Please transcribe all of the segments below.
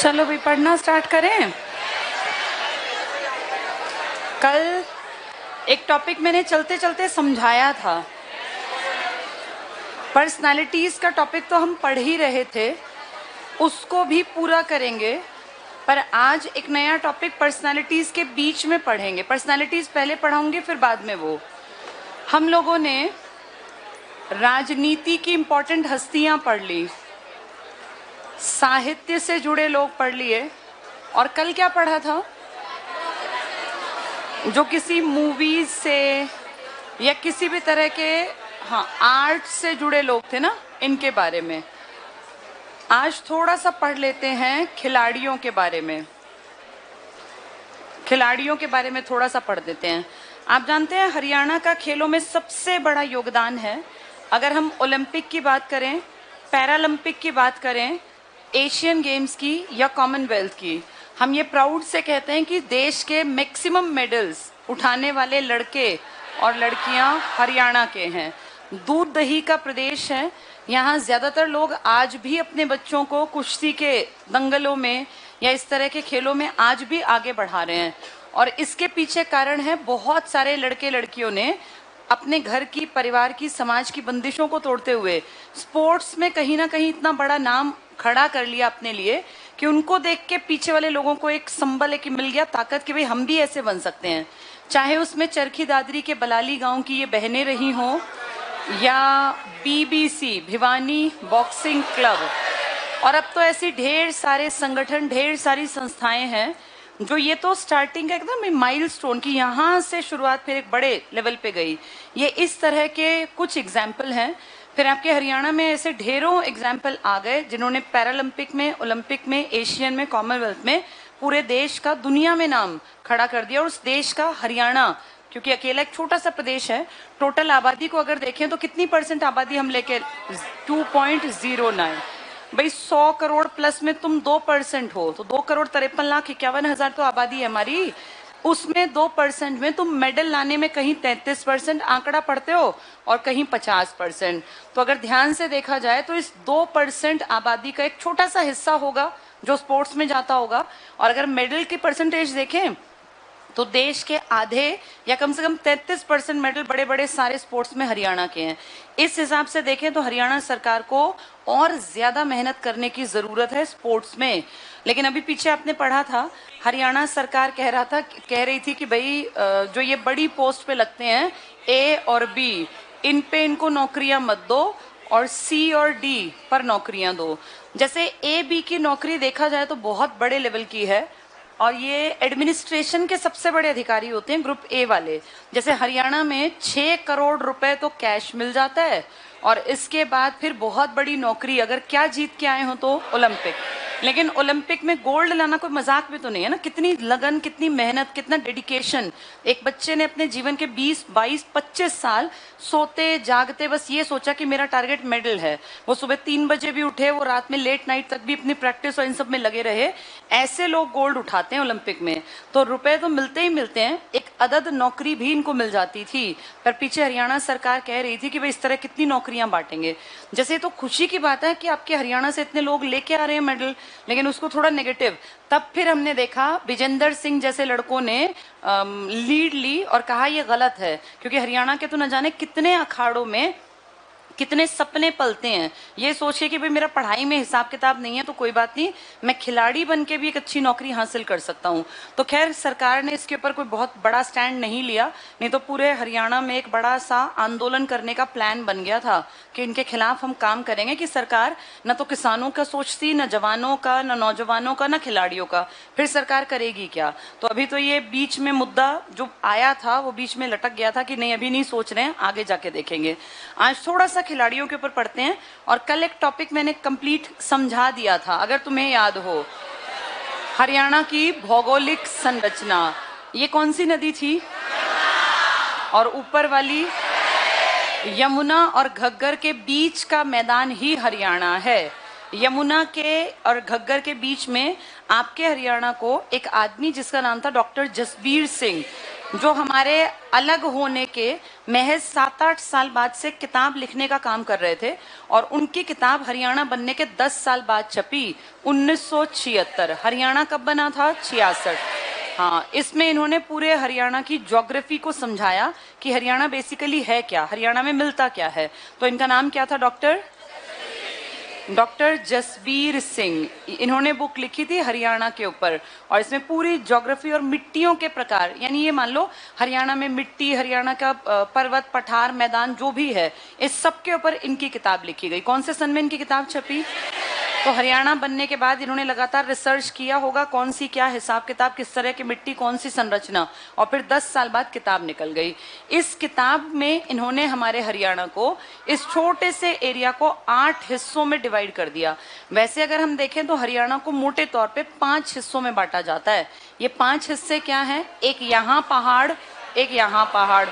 चलो भी पढ़ना स्टार्ट करें। कल एक टॉपिक मैंने चलते चलते समझाया था। पर्सनालिटीज का टॉपिक तो हम पढ़ ही रहे थे, उसको भी पूरा करेंगे, पर आज एक नया टॉपिक पर्सनालिटीज के बीच में पढ़ेंगे। पर्सनालिटीज पहले पढ़ाऊंगी, फिर बाद में वो। हम लोगों ने राजनीति की इंपॉर्टेंट हस्तियां पढ़ ली, साहित्य से जुड़े लोग पढ़ लिए, और कल क्या पढ़ा था? जो किसी मूवीज से या किसी भी तरह के आर्ट से जुड़े लोग थे ना, इनके बारे में। आज थोड़ा सा पढ़ लेते हैं खिलाड़ियों के बारे में। खिलाड़ियों के बारे में थोड़ा सा पढ़ देते हैं। आप जानते हैं हरियाणा का खेलों में सबसे बड़ा योगदान है। अगर हम ओलंपिक की बात करें, पैरालंपिक की बात करें, एशियन गेम्स की या कॉमनवेल्थ की, हम ये प्राउड से कहते हैं कि देश के मैक्सिमम मेडल्स उठाने वाले लड़के और लड़कियां हरियाणा के हैं। दूध दही का प्रदेश है। यहाँ ज़्यादातर लोग आज भी अपने बच्चों को कुश्ती के दंगलों में या इस तरह के खेलों में आज भी आगे बढ़ा रहे हैं। और इसके पीछे कारण है, बहुत सारे लड़के लड़कियों ने अपने घर की, परिवार की, समाज की बंदिशों को तोड़ते हुए स्पोर्ट्स में कहीं ना कहीं इतना बड़ा नाम खड़ा कर लिया अपने लिए कि उनको देख के पीछे वाले लोगों को एक संबल एक मिल गया, ताकत कि भाई हम भी ऐसे बन सकते हैं। चाहे उसमें चरखी दादरी के बलाली गांव की ये बहनें रही हों, या बीबीसी भिवानी बॉक्सिंग क्लब, और अब तो ऐसी ढेर सारे संगठन, ढेर सारी संस्थाएं हैं जो ये तो स्टार्टिंग का एकदम माइलस्टोन की यहाँ से शुरुआत फिर एक बड़े लेवल पे गई। ये इस तरह के कुछ एग्जाम्पल हैं। फिर आपके हरियाणा में ऐसे ढेरों एग्जाम्पल आ गए जिन्होंने पैरालंपिक में, ओलंपिक में, एशियन में, कॉमनवेल्थ में पूरे देश का, दुनिया में नाम खड़ा कर दिया। और उस देश का हरियाणा, क्योंकि अकेला एक छोटा सा प्रदेश है, टोटल आबादी को अगर देखें तो कितनी % आबादी हम लेके 2.09। भाई 100 करोड़ प्लस में तुम 2% हो तो 2,53,51,000 तो आबादी है हमारी। उसमें 2% में तुम मेडल लाने में कहीं 33% आंकड़ा पढ़ते हो और कहीं 50%। तो अगर ध्यान से देखा जाए तो इस 2% आबादी का एक छोटा सा हिस्सा होगा जो स्पोर्ट्स में जाता होगा। और अगर मेडल की परसेंटेज देखें तो देश के आधे या कम से कम 33% मेडल बड़े बड़े सारे स्पोर्ट्स में हरियाणा के हैं। इस हिसाब से देखें तो हरियाणा सरकार को और ज्यादा मेहनत करने की जरूरत है स्पोर्ट्स में। लेकिन अभी पीछे आपने पढ़ा था, हरियाणा सरकार कह रही थी कि भाई जो ये बड़ी पोस्ट पे लगते हैं A और B, इन पे इनको नौकरियां मत दो, और C और D पर नौकरियां दो। जैसे A, B की नौकरी देखा जाए तो बहुत बड़े लेवल की है, और ये एडमिनिस्ट्रेशन के सबसे बड़े अधिकारी होते हैं, ग्रुप A वाले। जैसे हरियाणा में 6 करोड़ रुपए तो कैश मिल जाता है, और इसके बाद फिर बहुत बड़ी नौकरी, अगर क्या जीत के आए हो तो ओलंपिक। लेकिन ओलंपिक में गोल्ड लाना कोई मजाक भी तो नहीं है ना। कितनी लगन, कितनी मेहनत, कितना डेडिकेशन। एक बच्चे ने अपने जीवन के 20, 22, 25 साल सोते जागते बस ये सोचा कि मेरा टारगेट मेडल है। वो सुबह 3 बजे भी उठे, वो रात में लेट नाइट तक भी अपनी प्रैक्टिस और इन सब में लगे रहे। ऐसे लोग गोल्ड उठाते हैं ओलंपिक में। तो रुपए तो मिलते ही मिलते हैं, एक अदद नौकरी भी इनको मिल जाती थी। पर पीछे हरियाणा सरकार कह रही थी कि भाई इस तरह कितनी नौकरियां बांटेंगे। जैसे तो खुशी की बात है कि आपके हरियाणा से इतने लोग लेके आ रहे हैं मेडल, लेकिन उसको थोड़ा नेगेटिव। तब फिर हमने देखा विजेंदर सिंह जैसे लड़कों ने लीड ली और कहा ये गलत है, क्योंकि हरियाणा के तो न जाने कितने अखाड़ों में कितने सपने पलते हैं ये सोच के कि भाई मेरा पढ़ाई में हिसाब किताब नहीं है तो कोई बात नहीं, मैं खिलाड़ी बन के भी एक अच्छी नौकरी हासिल कर सकता हूँ। तो खैर सरकार ने इसके ऊपर कोई बहुत बड़ा स्टैंड नहीं लिया, नहीं तो पूरे हरियाणा में एक बड़ा सा आंदोलन करने का प्लान बन गया था कि इनके खिलाफ हम काम करेंगे। कि सरकार न तो किसानों का सोचती, न जवानों का, न नौजवानों का, न खिलाड़ियों का, फिर सरकार करेगी क्या। तो अभी तो ये बीच में मुद्दा जो आया था वो बीच में लटक गया था कि नहीं अभी नहीं सोच रहे हैं, आगे जाके देखेंगे। आज थोड़ा सा खिलाड़ियों के ऊपर पढ़ते हैं। और कल एक टॉपिक मैंने कंप्लीट समझा दिया था, अगर तुम्हें याद हो, हरियाणा की भौगोलिक संरचना। ये कौन सी नदी थी? और ऊपर वाली यमुना और घग्गर के बीच का मैदान ही हरियाणा है। यमुना के और घग्गर के बीच में आपके हरियाणा को एक आदमी जिसका नाम था डॉक्टर जसबीर सिंह, जो हमारे अलग होने के महज 7-8 साल बाद से किताब लिखने का काम कर रहे थे, और उनकी किताब हरियाणा बनने के 10 साल बाद छपी 1976। हरियाणा कब बना था? 66। हाँ, इसमें इन्होंने पूरे हरियाणा की ज्योग्राफी को समझाया कि हरियाणा बेसिकली है क्या, हरियाणा में मिलता क्या है। तो इनका नाम क्या था? डॉक्टर जसबीर सिंह। इन्होंने बुक लिखी थी हरियाणा के ऊपर, और इसमें पूरी ज्योग्राफी और मिट्टियों के प्रकार, यानी ये मान लो हरियाणा में मिट्टी, हरियाणा का पर्वत, पठार, मैदान जो भी है, इस सब के ऊपर इनकी किताब लिखी गई। कौन से सन में इनकी किताब छपी? तो हरियाणा बनने के बाद इन्होंने लगातार रिसर्च किया होगा, कौन सी क्या हिसाब किताब, किस तरह की मिट्टी, कौन सी संरचना, और फिर 10 साल बाद किताब निकल गई। इस किताब में इन्होंने हमारे हरियाणा को, इस छोटे से एरिया को 8 हिस्सों में डिवाइड कर दिया। वैसे अगर हम देखें तो हरियाणा को मोटे तौर पे 5 हिस्सों में बांटा जाता है। ये 5 हिस्से क्या हैं? एक यहाँ पहाड़, एक यहाँ पहाड़,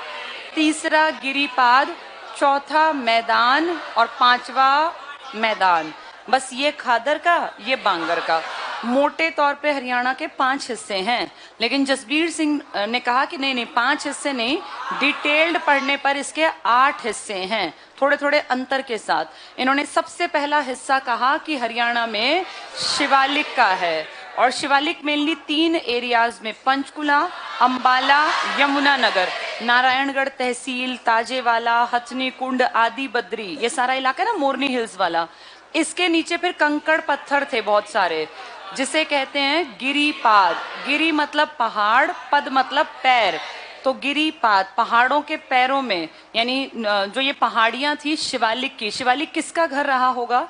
तीसरा गिरिपाद, चौथा मैदान, और 5वां मैदान। बस ये खादर का, ये बांगर का। मोटे तौर पे हरियाणा के 5 हिस्से हैं। लेकिन जसबीर सिंह ने कहा कि नहीं, 5 हिस्से नहीं, डिटेल्ड पढ़ने पर इसके 8 हिस्से हैं, थोड़े थोड़े अंतर के साथ। इन्होंने सबसे पहला हिस्सा कहा कि हरियाणा में शिवालिक का है, और शिवालिक मेनली 3 एरियाज में, पंचकुला, अंबाला, यमुनानगर, नारायणगढ़ तहसील, ताजेवाला, हथनी कुंड, आदि बद्री, ये सारा इलाका ना मोरनी हिल्स वाला। इसके नीचे फिर कंकड़ पत्थर थे बहुत सारे, जिसे कहते हैं गिरिपाद। गिरी मतलब पहाड़, पद मतलब पैर, तो गिरिपाद, पहाड़ों के पैरों में, यानी जो ये पहाड़ियां थी शिवालिक की। शिवालिक किसका घर रहा होगा?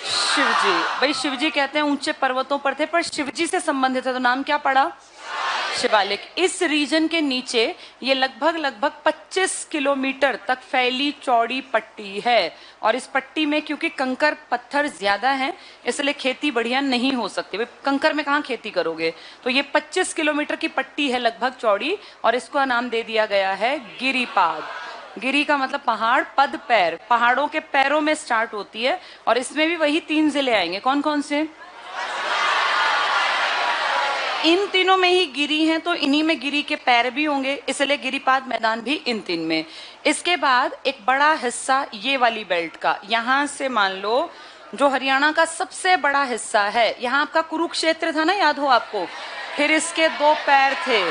शिवजी। भाई शिवजी कहते हैं ऊंचे पर्वतों पर थे, पर शिवजी से संबंधित है, तो नाम क्या पड़ा? शिवालिक। इस रीजन के नीचे ये लगभग 25 किलोमीटर तक फैली चौड़ी पट्टी है, और इस पट्टी में क्योंकि कंकर पत्थर ज्यादा हैं, इसलिए खेती बढ़िया नहीं हो सकती। कंकर में कहाँ खेती करोगे? तो ये 25 किलोमीटर की पट्टी है लगभग चौड़ी, और इसका नाम दे दिया गया है गिरिपाद। गिरी का मतलब पहाड़, पद पैर, पहाड़ों के पैरों में स्टार्ट होती है, और इसमें भी वही 3 जिले आएंगे। कौन कौन से? इन तीनों में ही गिरी हैं, तो इन्हीं में गिरी के पैर भी होंगे, इसलिए गिरिपाद मैदान भी इन 3 में। इसके बाद एक बड़ा हिस्सा ये वाली बेल्ट का, यहाँ से मान लो जो हरियाणा का सबसे बड़ा हिस्सा है, यहाँ आपका कुरुक्षेत्र था ना, याद हो आपको? फिर इसके 2 पैर थे,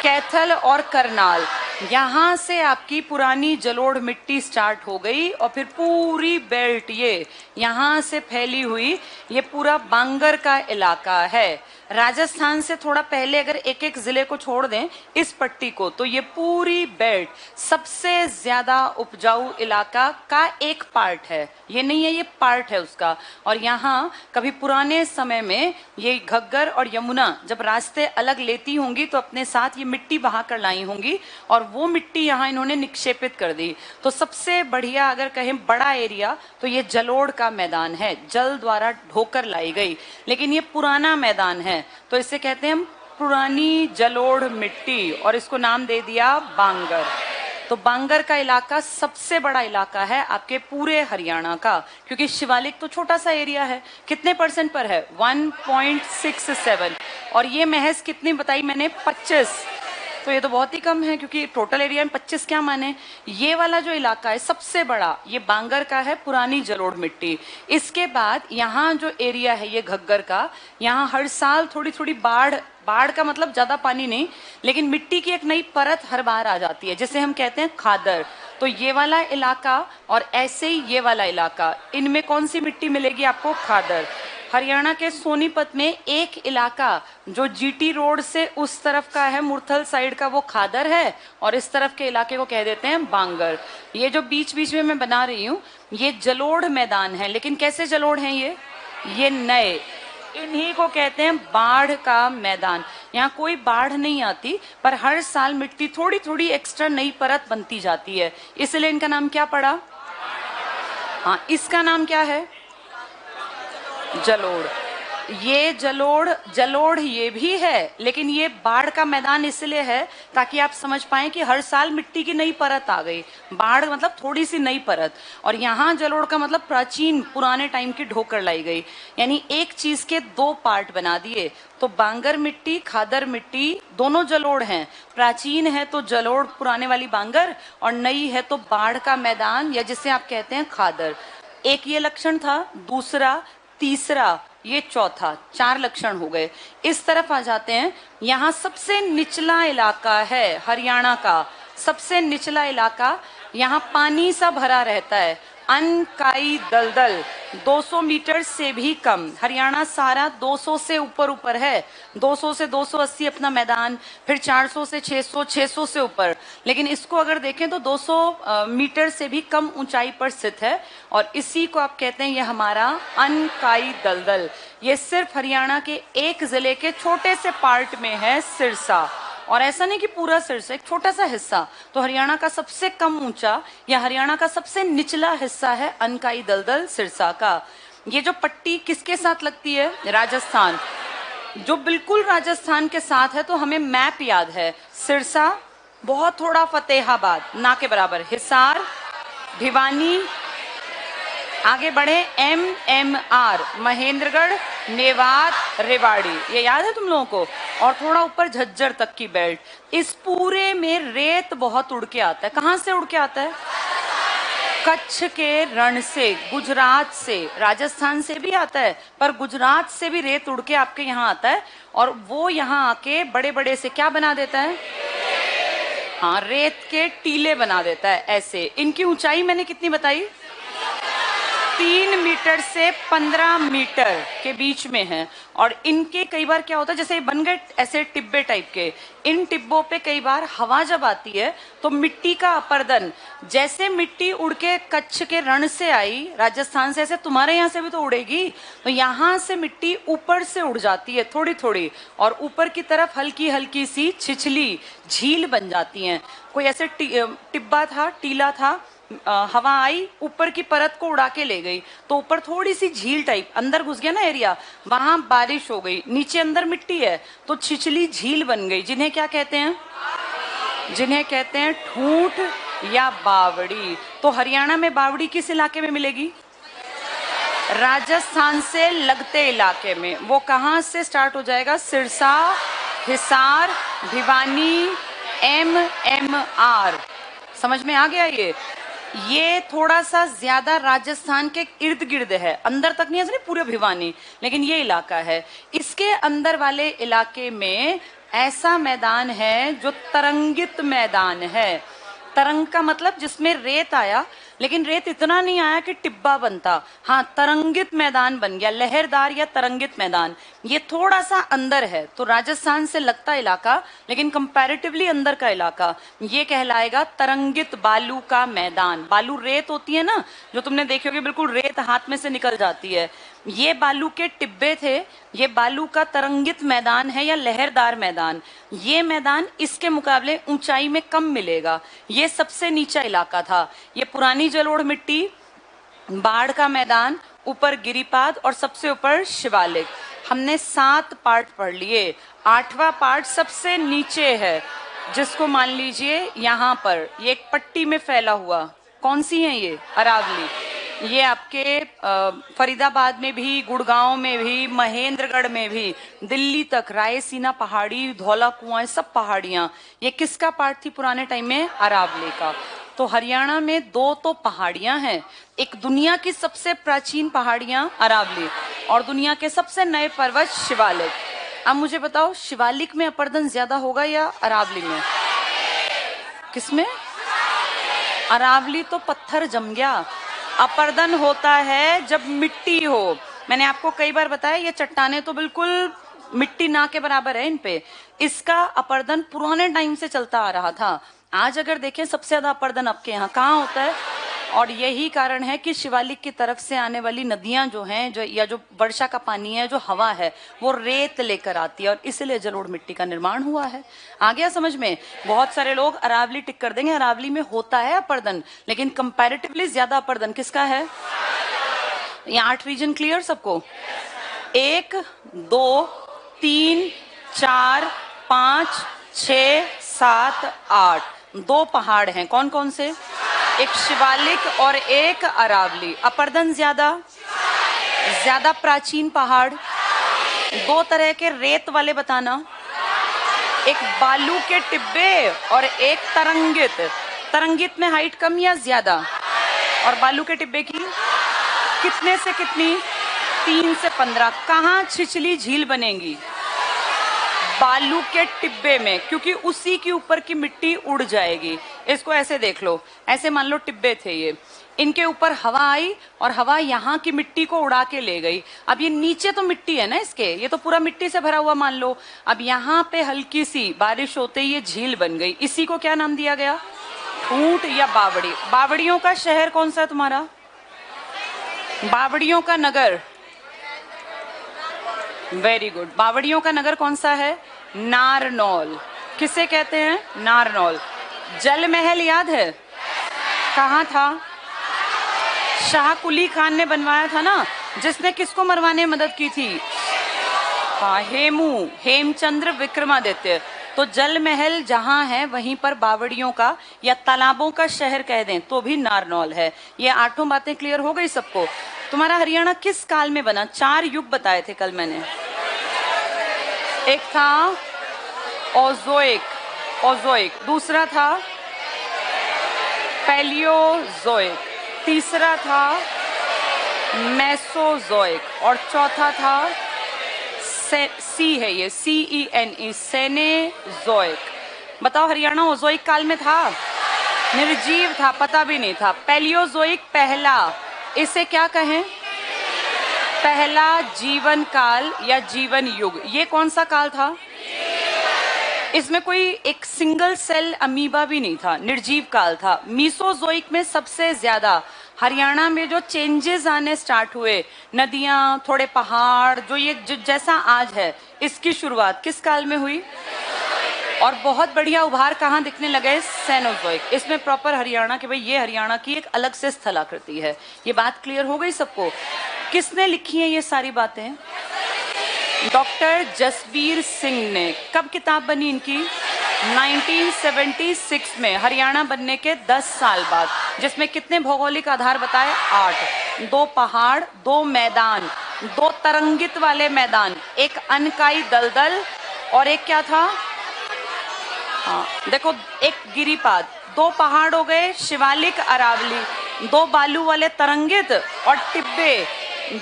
कैथल और करनाल। यहाँ से आपकी पुरानी जलोढ़ मिट्टी स्टार्ट हो गई, और फिर पूरी बेल्ट ये यहाँ से फैली हुई, ये पूरा बांगर का इलाका है। राजस्थान से थोड़ा पहले अगर एक एक जिले को छोड़ दें इस पट्टी को, तो ये पूरी बेल्ट सबसे ज्यादा उपजाऊ इलाका का एक पार्ट है। ये नहीं है, ये पार्ट है उसका। और यहाँ कभी पुराने समय में ये घग्गर और यमुना जब रास्ते अलग लेती होंगी, तो अपने साथ ये मिट्टी बहा कर लाई होंगी, और वो मिट्टी यहाँ इन्होंने निक्षेपित कर दी। तो सबसे बढ़िया अगर कहें बड़ा एरिया, तो ये जलोढ़ का मैदान है, जल द्वारा ढोकर लाई गई। लेकिन ये पुराना मैदान है, तो इसे कहते हैं पुरानी जलोढ़ मिट्टी, और इसको नाम दे दिया बांगर। तो बांगर का इलाका सबसे बड़ा इलाका है आपके पूरे हरियाणा का, क्योंकि शिवालिक तो छोटा सा एरिया है। कितने % पर है? 1.67। और ये महज कितनी बताई मैंने? 25। तो ये तो बहुत ही कम है, क्योंकि टोटल एरिया में 25 क्या माने। ये वाला जो इलाका है सबसे बड़ा, ये बांगर का है, पुरानी जलोढ़ मिट्टी। इसके बाद यहाँ जो एरिया है ये घग्गर का, यहाँ हर साल थोड़ी थोड़ी बाढ़ का मतलब ज्यादा पानी नहीं, लेकिन मिट्टी की एक नई परत हर बार आ जाती है, जिसे हम कहते हैं खादर। तो ये वाला इलाका और ऐसे ही ये वाला इलाका, इनमें कौन सी मिट्टी मिलेगी आपको? खादर। हरियाणा के सोनीपत में एक इलाका जो जीटी रोड से उस तरफ का है, मुरथल साइड का, वो खादर है, और इस तरफ के इलाके को कह देते हैं बांगर। ये जो बीच बीच में मैं बना रही हूँ, ये जलोढ़ मैदान है। लेकिन कैसे जलोढ़ हैं ये नए, इन्हीं को कहते हैं बाढ़ का मैदान। यहाँ कोई बाढ़ नहीं आती, पर हर साल मिट्टी थोड़ी थोड़ी एक्स्ट्रा नई परत बनती जाती है, इसलिए इनका नाम क्या पड़ा? हाँ, इसका नाम क्या है? जलोढ़। ये जलोढ़ ये भी है, लेकिन ये बाढ़ का मैदान इसलिए है ताकि आप समझ पाएं कि हर साल मिट्टी की नई परत आ गई। बाढ़ मतलब थोड़ी सी नई परत, और यहाँ जलोढ़ का मतलब प्राचीन पुराने टाइम की ढोकर लाई गई। यानी एक चीज के दो पार्ट बना दिए। तो बांगर मिट्टी, खादर मिट्टी दोनों जलोढ़ हैं। प्राचीन है तो जलोढ़ पुराने वाली बांगर, और नई है तो बाढ़ का मैदान, या जिसे आप कहते हैं खादर। एक ये लक्षण था, दूसरा, तीसरा, ये चौथा, 4 लक्षण हो गए। इस तरफ आ जाते हैं। यहाँ सबसे निचला इलाका है हरियाणा का, सबसे निचला इलाका। यहाँ पानी सा भरा रहता है, अनकाई दलदल, 200 मीटर से भी कम। हरियाणा सारा 200 से ऊपर है, 200 से 280 अपना मैदान, फिर 400 से 600, 600 से ऊपर। लेकिन इसको अगर देखें तो 200 मीटर से भी कम ऊंचाई पर स्थित है, और इसी को आप कहते हैं ये हमारा अनकाई दलदल। ये सिर्फ हरियाणा के एक जिले के छोटे से पार्ट में है, सिरसा। और ऐसा नहीं कि पूरा सिरसा, एक छोटा सा हिस्सा। तो हरियाणा का सबसे कम ऊंचा या हरियाणा का सबसे निचला हिस्सा है अनकाई दलदल, सिरसा का। ये जो पट्टी किसके साथ लगती है? राजस्थान। जो बिल्कुल राजस्थान के साथ है, तो हमें मैप याद है, सिरसा, बहुत थोड़ा फतेहाबाद, ना के बराबर हिसार, भिवानी, आगे बढ़े MMR, महेंद्रगढ़, मेवात, रेवाड़ी, ये याद है तुम लोगों को? और थोड़ा ऊपर झज्जर तक की बेल्ट। इस पूरे में रेत बहुत उड़ के आता है। कहाँ से उड़ के आता है? कच्छ के रण से, गुजरात से, राजस्थान से भी आता है, पर गुजरात से भी रेत उड़ के आपके यहाँ आता है, और वो यहाँ आके बड़े बड़े से क्या बना देता है? हाँ, रेत के टीले बना देता है। ऐसे इनकी ऊंचाई मैंने कितनी बताई? 3 मीटर से 15 मीटर के बीच में है। और इनके कई बार क्या होता है, जैसे बन गए ऐसे टिब्बे टाइप के, इन टिब्बों पे कई बार हवा जब आती है तो मिट्टी का अपर्दन, जैसे मिट्टी उड़ के कच्छ के रण से आई, राजस्थान से, ऐसे तुम्हारे यहाँ से भी तो उड़ेगी। तो यहाँ से मिट्टी ऊपर से उड़ जाती है थोड़ी थोड़ी, और ऊपर की तरफ हल्की हल्की सी छिछली झील बन जाती हैं। कोई ऐसे टिब्बा था, टीला था, हवा आई, ऊपर की परत को उड़ा के ले गई, तो ऊपर थोड़ी सी झील टाइप अंदर घुस गया ना एरिया, वहां बारिश हो गई, नीचे अंदर मिट्टी है तो छिछली झील बन गई, जिन्हें क्या कहते हैं? जिन्हें कहते हैं ठूंठ या बावड़ी। तो हरियाणा में बावड़ी किस इलाके में मिलेगी? राजस्थान से लगते इलाके में। वो कहां से स्टार्ट हो जाएगा? सिरसा, हिसार, भिवानी, MMR। समझ में आ गया? ये थोड़ा सा ज्यादा राजस्थान के इर्द गिर्द है, अंदर तक नहीं है पूरे भिवानी, लेकिन ये इलाका है। इसके अंदर वाले इलाके में ऐसा मैदान है जो तरंगित मैदान है। तरंग का मतलब जिसमें रेत आया, लेकिन रेत इतना नहीं आया कि टिब्बा बनता। हाँ, तरंगित मैदान बन गया, लहरदार या तरंगित मैदान। ये थोड़ा सा अंदर है, तो राजस्थान से लगता इलाका, लेकिन कंपैरेटिवली अंदर का इलाका, ये कहलाएगा तरंगित बालू का मैदान। बालू रेत होती है ना, जो तुमने देखी होगी, बिल्कुल रेत हाथ में से निकल जाती है। ये बालू के टिब्बे थे, ये बालू का तरंगित मैदान है या लहरदार मैदान। ये मैदान इसके मुकाबले ऊंचाई में कम मिलेगा। ये सबसे नीचा इलाका था। ये पुरानी जलोढ़ मिट्टी, बाढ़ का मैदान, ऊपर गिरिपाद, और सबसे ऊपर शिवालिक। हमने 7 पार्ट पढ़ लिए। 8वां पार्ट सबसे नीचे है, जिसको मान लीजिए यहाँ पर ये एक पट्टी में फैला हुआ, कौन सी है ये? अरावली। ये आपके फरीदाबाद में भी, गुड़गांव में भी, महेंद्रगढ़ में भी, दिल्ली तक, रायसीना पहाड़ी, धौला कुआं, सब पहाड़ियां। ये किसका पार्ट थी पुराने टाइम में? अरावली का। तो हरियाणा में 2 तो पहाड़ियां हैं, एक दुनिया की सबसे प्राचीन पहाड़ियां अरावली, और दुनिया के सबसे नए पर्वत शिवालिक। अब मुझे बताओ, शिवालिक में अपर्दन ज्यादा होगा या अरावली में? किसमें? अरावली तो पत्थर जम गया। अपर्दन होता है जब मिट्टी हो। मैंने आपको कई बार बताया, ये चट्टाने तो बिल्कुल मिट्टी ना के बराबर है इन पे। इसका अपर्दन पुराने टाइम से चलता आ रहा था। आज अगर देखें, सबसे ज्यादा अपर्दन आपके यहाँ कहाँ होता है? और यही कारण है कि शिवालिक की तरफ से आने वाली नदियां जो हैं, जो वर्षा का पानी है, जो हवा है, वो रेत लेकर आती है, और इसलिए जलोढ़ मिट्टी का निर्माण हुआ है। आ गया समझ में? बहुत सारे लोग अरावली टिक कर देंगे। अरावली में होता है अपर्दन, लेकिन कंपैरेटिवली ज्यादा अपर्दन किसका है? ये 8 रीजन क्लियर सबको? 1 2 3 4 5 6 7 8 2 पहाड़ हैं। कौन कौन से? एक शिवालिक और एक अरावली। अपर्दन ज्यादा प्राचीन पहाड़। 2 तरह के रेत वाले बताना। एक बालू के टिब्बे और एक तरंगित। तरंगित में हाइट कम या ज्यादा? और बालू के टिब्बे की कितने से कितनी? 3 से 15। कहाँ छिछली झील बनेगी? बालू के टिब्बे में, क्योंकि उसी के ऊपर की मिट्टी उड़ जाएगी। इसको ऐसे देख लो, ऐसे मान लो टिब्बे थे ये, इनके ऊपर हवा आई और हवा यहाँ की मिट्टी को उड़ा के ले गई। अब ये नीचे तो मिट्टी है ना इसके, ये तो पूरा मिट्टी से भरा हुआ मान लो। अब यहाँ पे हल्की सी बारिश होते ही ये झील बन गई। इसी को क्या नाम दिया गया? ठूंठ या बावड़ी। बावड़ियों का शहर कौन सा है तुम्हारा? बावड़ियों का नगर, वेरी गुड। बावड़ियों का नगर कौन सा है? नारनौल। किसे कहते हैं? नारनौल। जल महल याद है? कहाँ था? शाह कुली खान ने बनवाया था ना, जिसने किसको मरवाने में मदद की थी? हाँ, हेमचंद्र विक्रमादित्य। तो जल महल जहां है वहीं पर बावड़ियों का या तालाबों का शहर कह दें तो भी नारनौल है। ये 8 बातें क्लियर हो गई सबको? तुम्हारा हरियाणा किस काल में बना? 4 युग बताए थे कल मैंने। एक था ओजोइक, दूसरा था पैलियोजोइक, तीसरा था मेसोजोइक और चौथा था CENE सेनेजोइक। बताओ हरियाणा ओजोइक काल में था? निर्जीव था, पता भी नहीं था। पैलियोजोइक पहला, इसे क्या कहें? पहला जीवन काल या जीवन युग। ये कौन सा काल था? इसमें कोई एक सिंगल सेल अमीबा भी नहीं था, निर्जीव काल था। मीसोजोइक में सबसे ज्यादा हरियाणा में जो चेंजेस आने स्टार्ट हुए, नदियां, थोड़े पहाड़, जो ये जैसा आज है, इसकी शुरुआत किस काल में हुई? और बहुत बढ़िया उभार कहाँ दिखने लगे? सेनोजोइक। इसमें प्रॉपर हरियाणा के, भाई ये हरियाणा की एक अलग से स्थलाकृति है। ये बात क्लियर हो गई सबको? किसने लिखी है ये सारी बातें? डॉक्टर जसबीर सिंह ने। कब किताब बनी इनकी? 1976 में, हरियाणा बनने के 10 साल बाद। जिसमें कितने भौगोलिक आधार बताए? 8। 2 पहाड़, 2 मैदान, 2 तरंगित वाले मैदान, एक अनकाई दलदल और एक क्या था? हाँ देखो, एक गिरिपाद। 2 पहाड़ हो गए शिवालिक अरावली, 2 बालू वाले तरंगित और टिब्बे,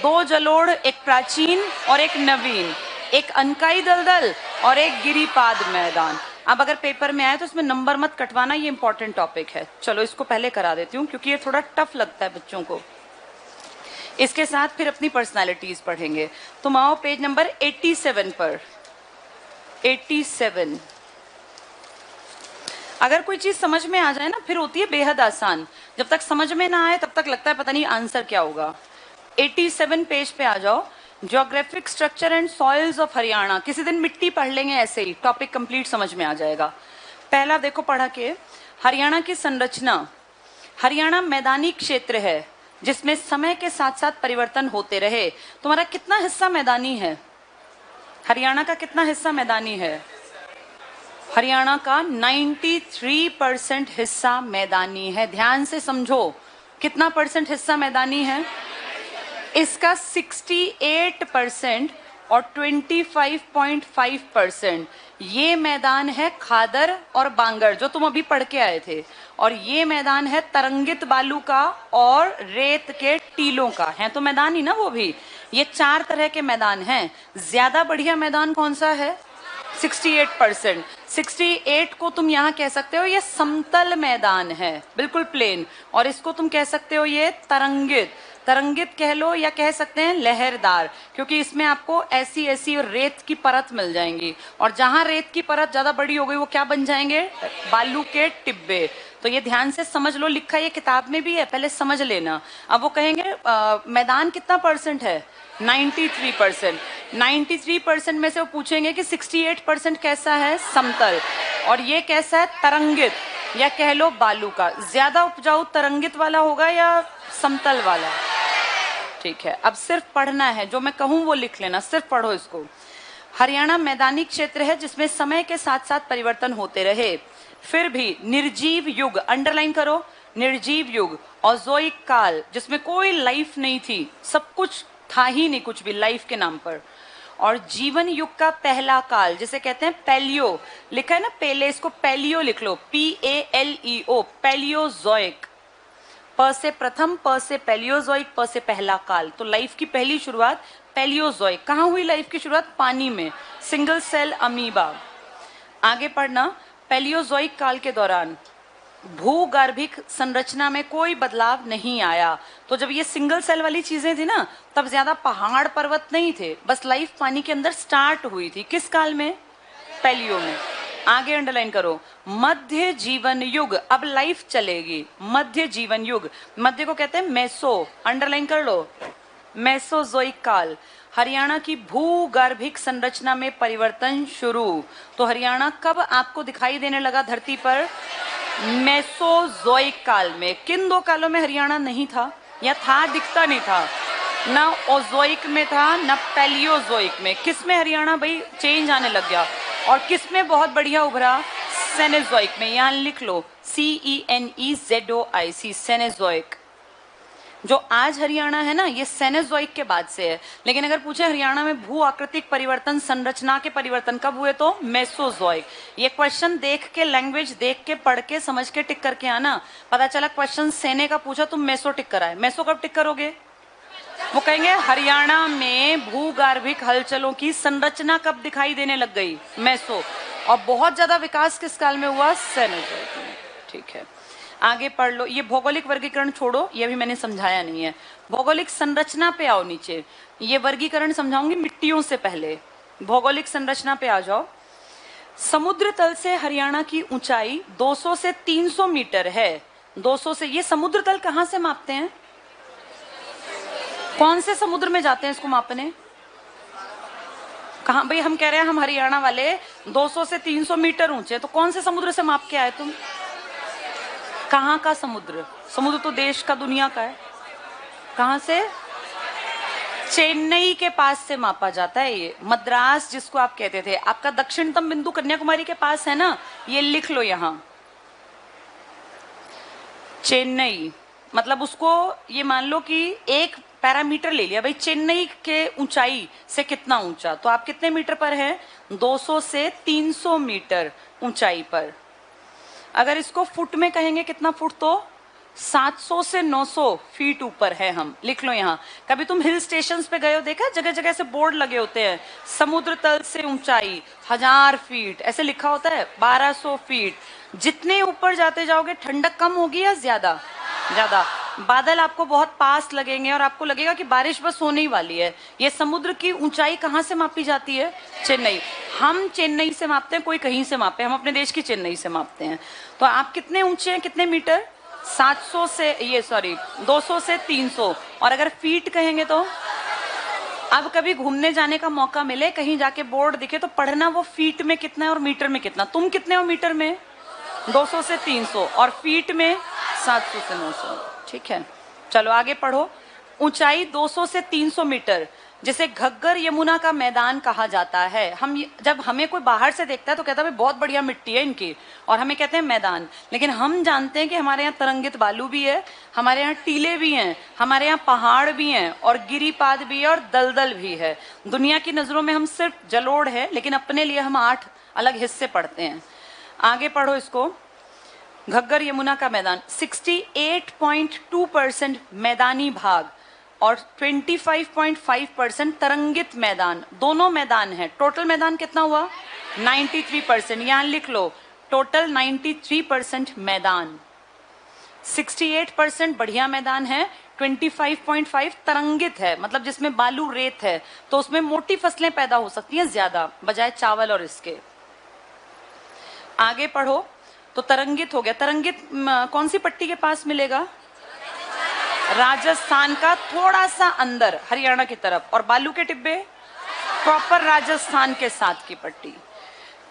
2 जलोढ़, एक प्राचीन और एक नवीन, एक अनकाई दलदल और एक गिरिपाद मैदान। अब अगर पेपर में आए तो इसमें नंबर मत कटवाना, ये इंपॉर्टेंट टॉपिक है। चलो इसको पहले करा देती हूँ क्योंकि ये थोड़ा टफ लगता है बच्चों को। इसके साथ फिर अपनी पर्सनालिटीज पढ़ेंगे। तुम आओ पेज नंबर 87 पर। 87। अगर कोई चीज समझ में आ जाए ना, फिर होती है बेहद आसान। जब तक समझ में ना आए तब तक लगता है पता नहीं आंसर क्या होगा। 87 पेज पे आ जाओ। Geographic structure and soils of Haryana. किसी दिन मिट्टी पढ़ लेंगे, ऐसे ही टॉपिक कंप्लीट समझ में आ जाएगा। पहला देखो पढ़ा के, हरियाणा की संरचना। हरियाणा मैदानी क्षेत्र है जिसमें समय के साथ साथ परिवर्तन होते रहे। तुम्हारा कितना हिस्सा मैदानी है? हरियाणा का कितना हिस्सा मैदानी है? हरियाणा का 93% हिस्सा मैदानी है। ध्यान से समझो, कितना % हिस्सा मैदानी है? इसका 68% और 25.5% ये मैदान है खादर और बांगर, जो तुम अभी पढ़ के आए थे। और ये मैदान है तरंगित बालू का और रेत के टीलों का। है तो मैदान ही ना वो भी। ये 4 तरह के मैदान हैं। ज्यादा बढ़िया मैदान कौन सा है? 68%। 68 को तुम यहाँ कह सकते हो ये समतल मैदान है, बिल्कुल प्लेन। और इसको तुम कह सकते हो ये तरंगित कह लो, या कह सकते हैं लहरदार, क्योंकि इसमें आपको ऐसी ऐसी रेत की परत मिल जाएंगी। और जहां रेत की परत ज्यादा बड़ी हो गई वो क्या बन जाएंगे? बालू के टिब्बे। तो ये ध्यान से समझ लो, लिखा ये किताब में भी है, पहले समझ लेना। अब वो कहेंगे मैदान कितना % है? 93%। 93% में से वो पूछेंगे कि 68% कैसा है? समतल। और ये कैसा है? तरंगित, या कह लो बालू का। ज्यादा उपजाऊ तरंगित वाला होगा या समतल वाला? ठीक है, अब सिर्फ पढ़ना है, जो मैं कहूं वो लिख लेना, सिर्फ पढ़ो इसको। हरियाणा मैदानी क्षेत्र है जिसमें समय के साथ साथ परिवर्तन होते रहे, फिर भी निर्जीव युग, अंडरलाइन करो, निर्जीव युग, ऑज़ोइक काल जिसमें कोई लाइफ नहीं थी, सब कुछ था ही नहीं कुछ भी लाइफ के नाम पर, और जीवन युग का पहला काल जिसे कहते हैं पैलियो, लिखा है ना पहले, इसको पैलियो लिख लो, PALEO, पैलियोजोइक, प से प्रथम, प से पैलियोजोइक, प से पहला काल। तो लाइफ की पहली शुरुआत पैलियोजोइक। कहाँ हुई लाइफ की शुरुआत? पानी में, सिंगल सेल अमीबा। आगे पढ़ना, पैलियोजोइक काल के दौरान भूगर्भिक संरचना में कोई बदलाव नहीं आया। तो जब ये सिंगल सेल वाली चीजें थी ना, तब ज्यादा पहाड़ पर्वत नहीं थे, बस लाइफ पानी के अंदर स्टार्ट हुई थी। किस काल में? पैलियो में। आगे अंडरलाइन करो, मध्य जीवन युग, अब लाइफ चलेगी। मध्य जीवन युग, मध्य को कहते हैं मेसो, अंडरलाइन कर लो, मेसोजोइक काल। हरियाणा की भूगर्भिक संरचना में परिवर्तन शुरू। तो हरियाणा कब आपको दिखाई देने लगा धरती पर? मेसोजोइक काल में। किन दो कालों में हरियाणा नहीं था या था, दिखता नहीं था? ना ओजोइक में था, ना पैलियोजोइक में। किस में हरियाणा भाई चेंज आने लग गया? और किस में बहुत बढ़िया उभरा? सेनेजोइक में। यहाँ लिख लो CENEZOIC, सेनेजोइक। जो आज हरियाणा है ना, ये सेनेजोइक के बाद से है। लेकिन अगर पूछे हरियाणा में भू आकृतिक परिवर्तन, संरचना के परिवर्तन कब हुए, तो मेसोजोइक। ये क्वेश्चन देख के, लैंग्वेज देख के, पढ़ के, समझ के टिक करके आना। पता चला क्वेश्चन सेने का पूछा, तुम मेसो टिक कराए, मेसो कब टिक करोगे? वो कहेंगे हरियाणा में भूगर्भिक हलचलों की संरचना कब दिखाई देने लग गई? मेसो। और बहुत ज्यादा विकास किस काल में हुआ? सेनेजोइक में। ठीक है, आगे पढ़ लो। ये भौगोलिक वर्गीकरण छोड़ो, ये भी मैंने समझाया नहीं है। भौगोलिक संरचना पे आओ नीचे। ये वर्गीकरण समझाऊंगी मिट्टियों से पहले। भौगोलिक संरचना पे आ जाओ। समुद्र तल से हरियाणा की ऊंचाई 200 से 300 मीटर है। 200 से, ये समुद्र तल कहां से मापते हैं? कौन से समुद्र में जाते हैं इसको मापने? कहां भाई? हम कह रहे हैं हम हरियाणा वाले 200 से 300 मीटर ऊंचे, तो कौन से समुद्र से माप के आए तुम? कहाँ का समुद्र? समुद्र तो देश का, दुनिया का है। कहाँ से? चेन्नई के पास से मापा जाता है। ये मद्रास जिसको आप कहते थे, आपका दक्षिणतम बिंदु कन्याकुमारी के पास है ना, ये लिख लो यहां चेन्नई। मतलब उसको ये मान लो कि एक पैरामीटर ले लिया भाई, चेन्नई के ऊंचाई से कितना ऊंचा, तो आप कितने मीटर पर है? 200 से 300 मीटर ऊंचाई पर। अगर इसको फुट में कहेंगे कितना फुट, तो 700 से 900 फीट ऊपर है हम। लिख लो यहाँ। कभी तुम हिल स्टेशंस पे गए हो, देखा जगह जगह से बोर्ड लगे होते हैं, समुद्र तल से ऊंचाई 1000 फीट, ऐसे लिखा होता है 1200 फीट। जितने ऊपर जाते जाओगे ठंडक कम होगी या ज्यादा? ज्यादा। बादल आपको बहुत पास लगेंगे और आपको लगेगा कि बारिश बस होने ही वाली है। ये समुद्र की ऊंचाई कहाँ से मापी जाती है? चेन्नई। हम चेन्नई से मापते हैं, कोई कहीं से मापे, हम अपने देश की चेन्नई से मापते हैं। तो आप कितने ऊंचे हैं, कितने मीटर? 700 से 200 से 300। और अगर फीट कहेंगे तो अब कभी घूमने जाने का मौका मिले, कहीं जाके बोर्ड दिखे तो पढ़ना वो फीट में कितना है और मीटर में कितना। तुम कितने हो मीटर में? 200 से 300, और फीट में 700 से 900। ठीक है, चलो आगे पढ़ो। ऊंचाई 200 से 300 मीटर, जिसे घग्गर यमुना का मैदान कहा जाता है। जब हमें कोई बाहर से देखता है तो कहता है बहुत बढ़िया मिट्टी है इनकी, और हमें कहते हैं मैदान। लेकिन हम जानते हैं कि हमारे यहाँ तरंगित बालू भी है, हमारे यहाँ टीले भी हैं, हमारे यहाँ पहाड़ भी हैं, और गिरिपाद भी है, और दलदल भी है। दुनिया की नजरों में हम सिर्फ जलोढ़ है, लेकिन अपने लिए हम 8 अलग हिस्से पढ़ते हैं। आगे पढ़ो इसको। घग्गर यमुना का मैदान 68.2% मैदानी भाग और 25.5% तरंगित मैदान, दोनों मैदान है। टोटल मैदान कितना हुआ? 93%। यहां लिख लो, टोटल 93% मैदान। 68% बढ़िया मैदान है, 25.5 तरंगित है, मतलब जिसमें बालू रेत है, तो उसमें मोटी फसलें पैदा हो सकती हैं ज्यादा, बजाय चावल और इसके। आगे पढ़ो। तो तरंगित हो गया। तरंगित कौन सी पट्टी के पास मिलेगा? राजस्थान का थोड़ा सा अंदर, हरियाणा की तरफ। और बालू के टिब्बे प्रॉपर राजस्थान के साथ की पट्टी।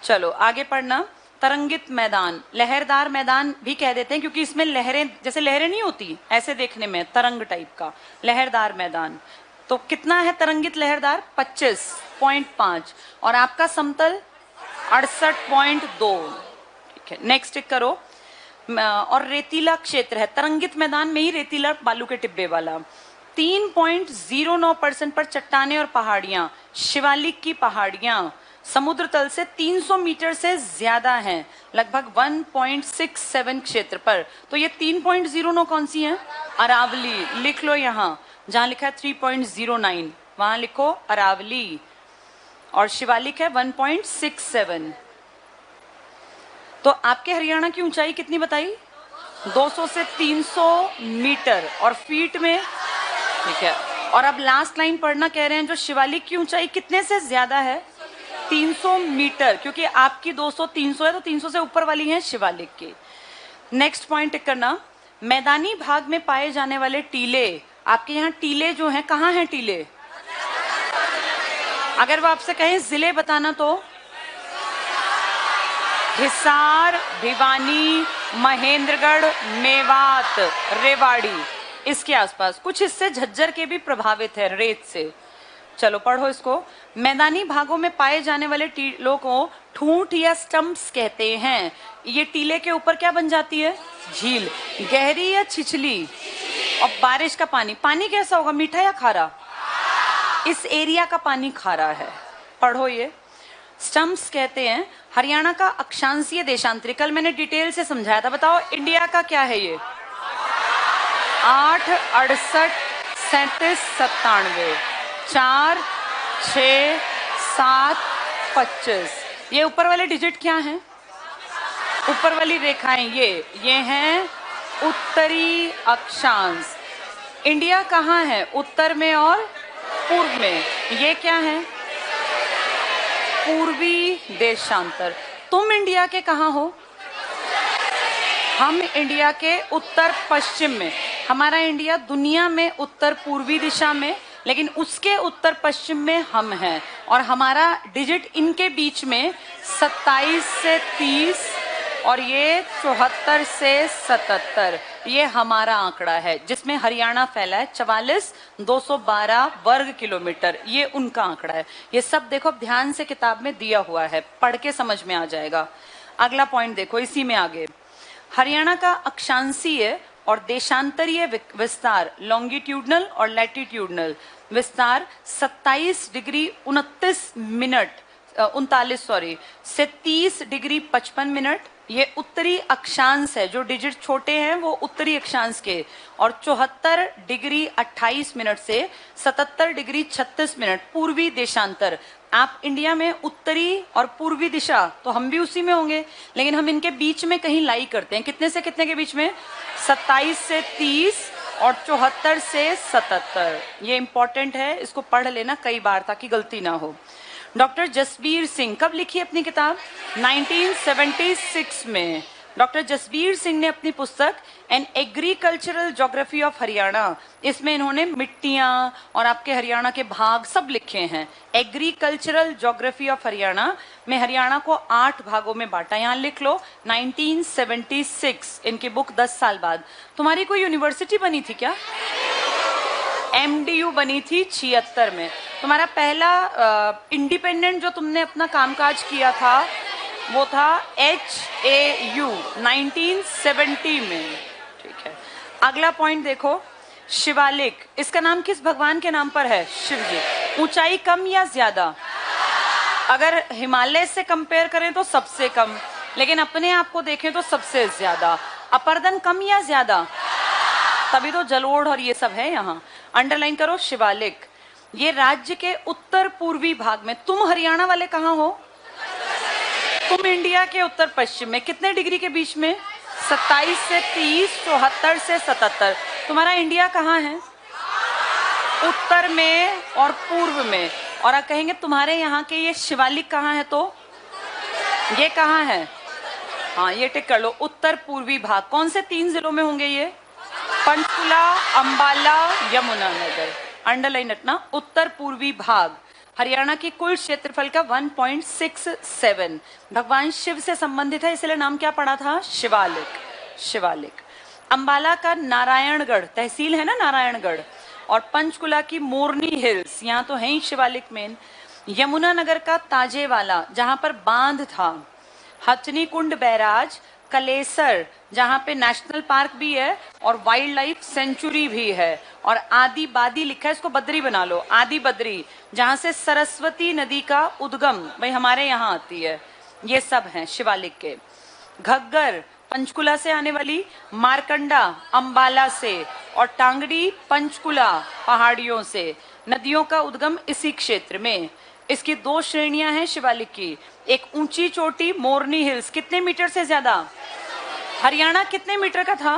चलो आगे पढ़ना। तरंगित मैदान, लहरदार मैदान भी कह देते हैं क्योंकि इसमें लहरें, जैसे लहरें नहीं होती ऐसे देखने में, तरंग टाइप का लहरदार मैदान। तो कितना है तरंगित लहरदार? 25.5। और आपका समतल 68.2। ठीक है, नेक्स्ट टिक करो। और रेतीला क्षेत्र है, तरंगित मैदान में ही रेतीला बालू के टिब्बे वाला। 3.09% पर चट्टानें और पहाड़ियां, शिवालिक की पहाड़ियां समुद्र तल से 300 मीटर से ज्यादा हैं, लगभग 1.67 क्षेत्र पर। तो ये 3.09 कौन सी है? अरावली। लिख लो यहाँ, जहां लिखा है 3.09 वहां लिखो अरावली, और शिवालिक है 1.67। तो आपके हरियाणा की ऊंचाई कितनी बताई? 200 से 300 मीटर और फीट में। ठीक है, और अब लास्ट लाइन पढ़ना कह रहे हैं, जो शिवालिक की ऊंचाई कितने से ज्यादा है? 300 मीटर, क्योंकि आपकी 200 300 है तो 300 से ऊपर वाली है शिवालिक की। नेक्स्ट पॉइंट टिक करना, मैदानी भाग में पाए जाने वाले टीले, आपके यहाँ टीले जो हैं कहाँ हैं टीले? अगर वो आपसे कहें जिले बताना तो हिसार, भिवानी, महेंद्रगढ़, मेवात, रेवाड़ी, इसके आसपास। कुछ हिस्से झज्जर के भी प्रभावित है रेत से। चलो पढ़ो इसको। मैदानी भागों में पाए जाने वाले टीलों को ठूंठ या स्टंप्स कहते हैं। ये टीले के ऊपर क्या बन जाती है? झील। गहरी या छिछली? और बारिश का पानी, पानी कैसा होगा, मीठा या खारा? इस एरिया का पानी खारा है। पढ़ो ये स्टंप्स कहते हैं। हरियाणा का अक्षांशीय देशांतरी, कल मैंने डिटेल से समझाया था। बताओ इंडिया का क्या है ये? 8, 68, 37, 97, 4, 6, 7, 25। ये ऊपर वाले डिजिट क्या हैं? ऊपर वाली रेखाएं ये हैं उत्तरी अक्षांश। इंडिया कहाँ है? उत्तर में और पूर्व में। ये क्या है? पूर्वी देशांतर। तुम इंडिया के कहाँ हो? हम इंडिया के उत्तर पश्चिम में। हमारा इंडिया दुनिया में उत्तर पूर्वी दिशा में, लेकिन उसके उत्तर पश्चिम में हम हैं। और हमारा डिजिट इनके बीच में 27 से 30 और ये 74 से 77, ये हमारा आंकड़ा है, जिसमें हरियाणा फैला है 44,212 वर्ग किलोमीटर। ये उनका आंकड़ा है। ये सब देखो ध्यान से किताब में दिया हुआ है, पढ़ के समझ में आ जाएगा। अगला पॉइंट देखो इसी में आगे। हरियाणा का अक्षांशीय और देशांतरीय विस्तार, लॉन्गिट्यूडनल और लैटिट्यूडनल विस्तार 27 डिग्री 39 से 30 डिग्री 55 मिनट। ये उत्तरी अक्षांश है, जो डिजिट छोटे हैं वो उत्तरी अक्षांश के, और 74 डिग्री 28 मिनट से 77 डिग्री 36 मिनट पूर्वी देशांतर। आप इंडिया में उत्तरी और पूर्वी दिशा, तो हम भी उसी में होंगे, लेकिन हम इनके बीच में कहीं लाई करते हैं। कितने से कितने के बीच में? 27 से 30 और 74 से 77। ये इंपॉर्टेंट है, इसको पढ़ लेना कई बार ताकि गलती ना हो। डॉक्टर जसबीर सिंह कब लिखी अपनी किताब? 1976 में। डॉक्टर जसबीर सिंह ने अपनी पुस्तक an agricultural geography of Haryana, इसमें इन्होंने मिट्टियां और आपके हरियाणा के भाग सब लिखे हैं। एग्रीकल्चरल ज्योग्राफी ऑफ हरियाणा में हरियाणा को 8 भागों में बांटा। यहाँ लिख लो 1976, इनकी बुक 10 साल बाद। तुम्हारी कोई यूनिवर्सिटी बनी थी क्या? MDU बनी थी 76 में। तुम्हारा पहला इंडिपेंडेंट जो तुमने अपना कामकाज किया था वो था HAU 1970 में। ठीक है, अगला पॉइंट देखो, शिवालिक, इसका नाम किस भगवान के नाम पर है? शिव जी। ऊंचाई कम या ज्यादा? अगर हिमालय से कंपेयर करें तो सबसे कम, लेकिन अपने आप को देखें तो सबसे ज्यादा। अपर्दन कम या ज्यादा? तभी तो जलोढ़ और ये सब है यहाँ। अंडरलाइन करो शिवालिक। ये राज्य के उत्तर पूर्वी भाग में। तुम हरियाणा वाले कहाँ हो? तुम इंडिया के उत्तर पश्चिम में। कितने डिग्री के बीच में? 27 से 30, 74 से 77। तुम्हारा इंडिया कहाँ है? उत्तर में और पूर्व में। और आप कहेंगे तुम्हारे यहाँ के ये शिवालिक कहाँ है, तो ये कहाँ है? हाँ, ये टिक कर लो, उत्तर पूर्वी भाग। कौन से 3 जिलों में होंगे ये? पंचकुला, अंबाला, यमुनानगर। अंडरलाइन रखना, उत्तर पूर्वी भाग। हरियाणा की कुल क्षेत्रफल का 1.67। भगवान शिव से संबंधित है, इसलिए नाम क्या पड़ा था? शिवालिक। शिवालिक। अंबाला का नारायणगढ़ तहसील है ना, नारायणगढ़, और पंचकुला की मोरनी हिल्स, यहाँ तो है ही शिवालिक मेन। यमुनानगर का ताजेवाला जहां पर बांध था। हथनी कुंड बैराज, कलेसर जहां पे नेशनल पार्क भी है और वाइल्ड लाइफ सेंचुरी भी है, और आदि बादी लिखा है, इसको बद्री बना लो, आदि बद्री, जहां से सरस्वती नदी का उद्गम भाई हमारे यहाँ आती है। ये सब हैं शिवालिक के। घग्गर पंचकुला से आने वाली, मारकंडा अंबाला से, और टांगड़ी पंचकुला पहाड़ियों से। नदियों का उद्गम इसी क्षेत्र में। इसकी 2 श्रेणियां हैं शिवालिक की। एक ऊंची चोटी मोरनी हिल्स, कितने मीटर से ज्यादा? हरियाणा कितने मीटर का था?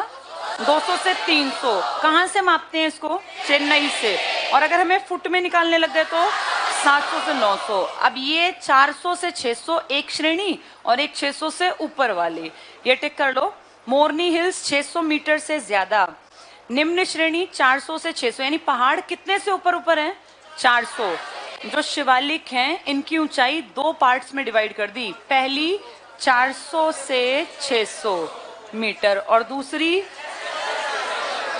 200 से 300। कहां से मापते हैं इसको? चेन्नई से। और अगर हमें फुट में निकालने लग गए तो 700 से 900। अब ये 400 से 600 एक श्रेणी, और एक 600 से ऊपर वाली, ये टिक कर लो। मोरनी हिल्स 600 मीटर से ज्यादा। निम्न श्रेणी 400 से 600, यानी पहाड़ कितने से ऊपर ऊपर हैं? 400। जो शिवालिक हैं इनकी ऊंचाई 2 पार्ट्स में डिवाइड कर दी। पहली 400 से 600 मीटर और दूसरी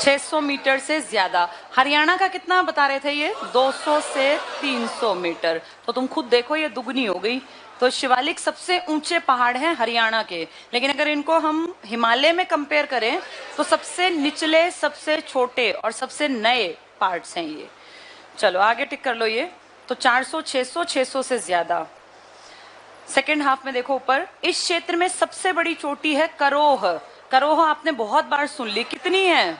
600 मीटर से ज्यादा। हरियाणा का कितना बता रहे थे ये? 200 से 300 मीटर। तो तुम खुद देखो ये दुगनी हो गई। तो शिवालिक सबसे ऊंचे पहाड़ हैं हरियाणा के, लेकिन अगर इनको हम हिमालय में कंपेयर करें तो सबसे निचले, सबसे छोटे और सबसे नए पार्ट्स हैं ये। चलो आगे टिक कर लो ये। तो 400, 600, 600 से ज्यादा। सेकेंड हाफ में देखो ऊपर, इस क्षेत्र में सबसे बड़ी चोटी है करोह। करोह आपने बहुत बार सुन ली, कितनी है?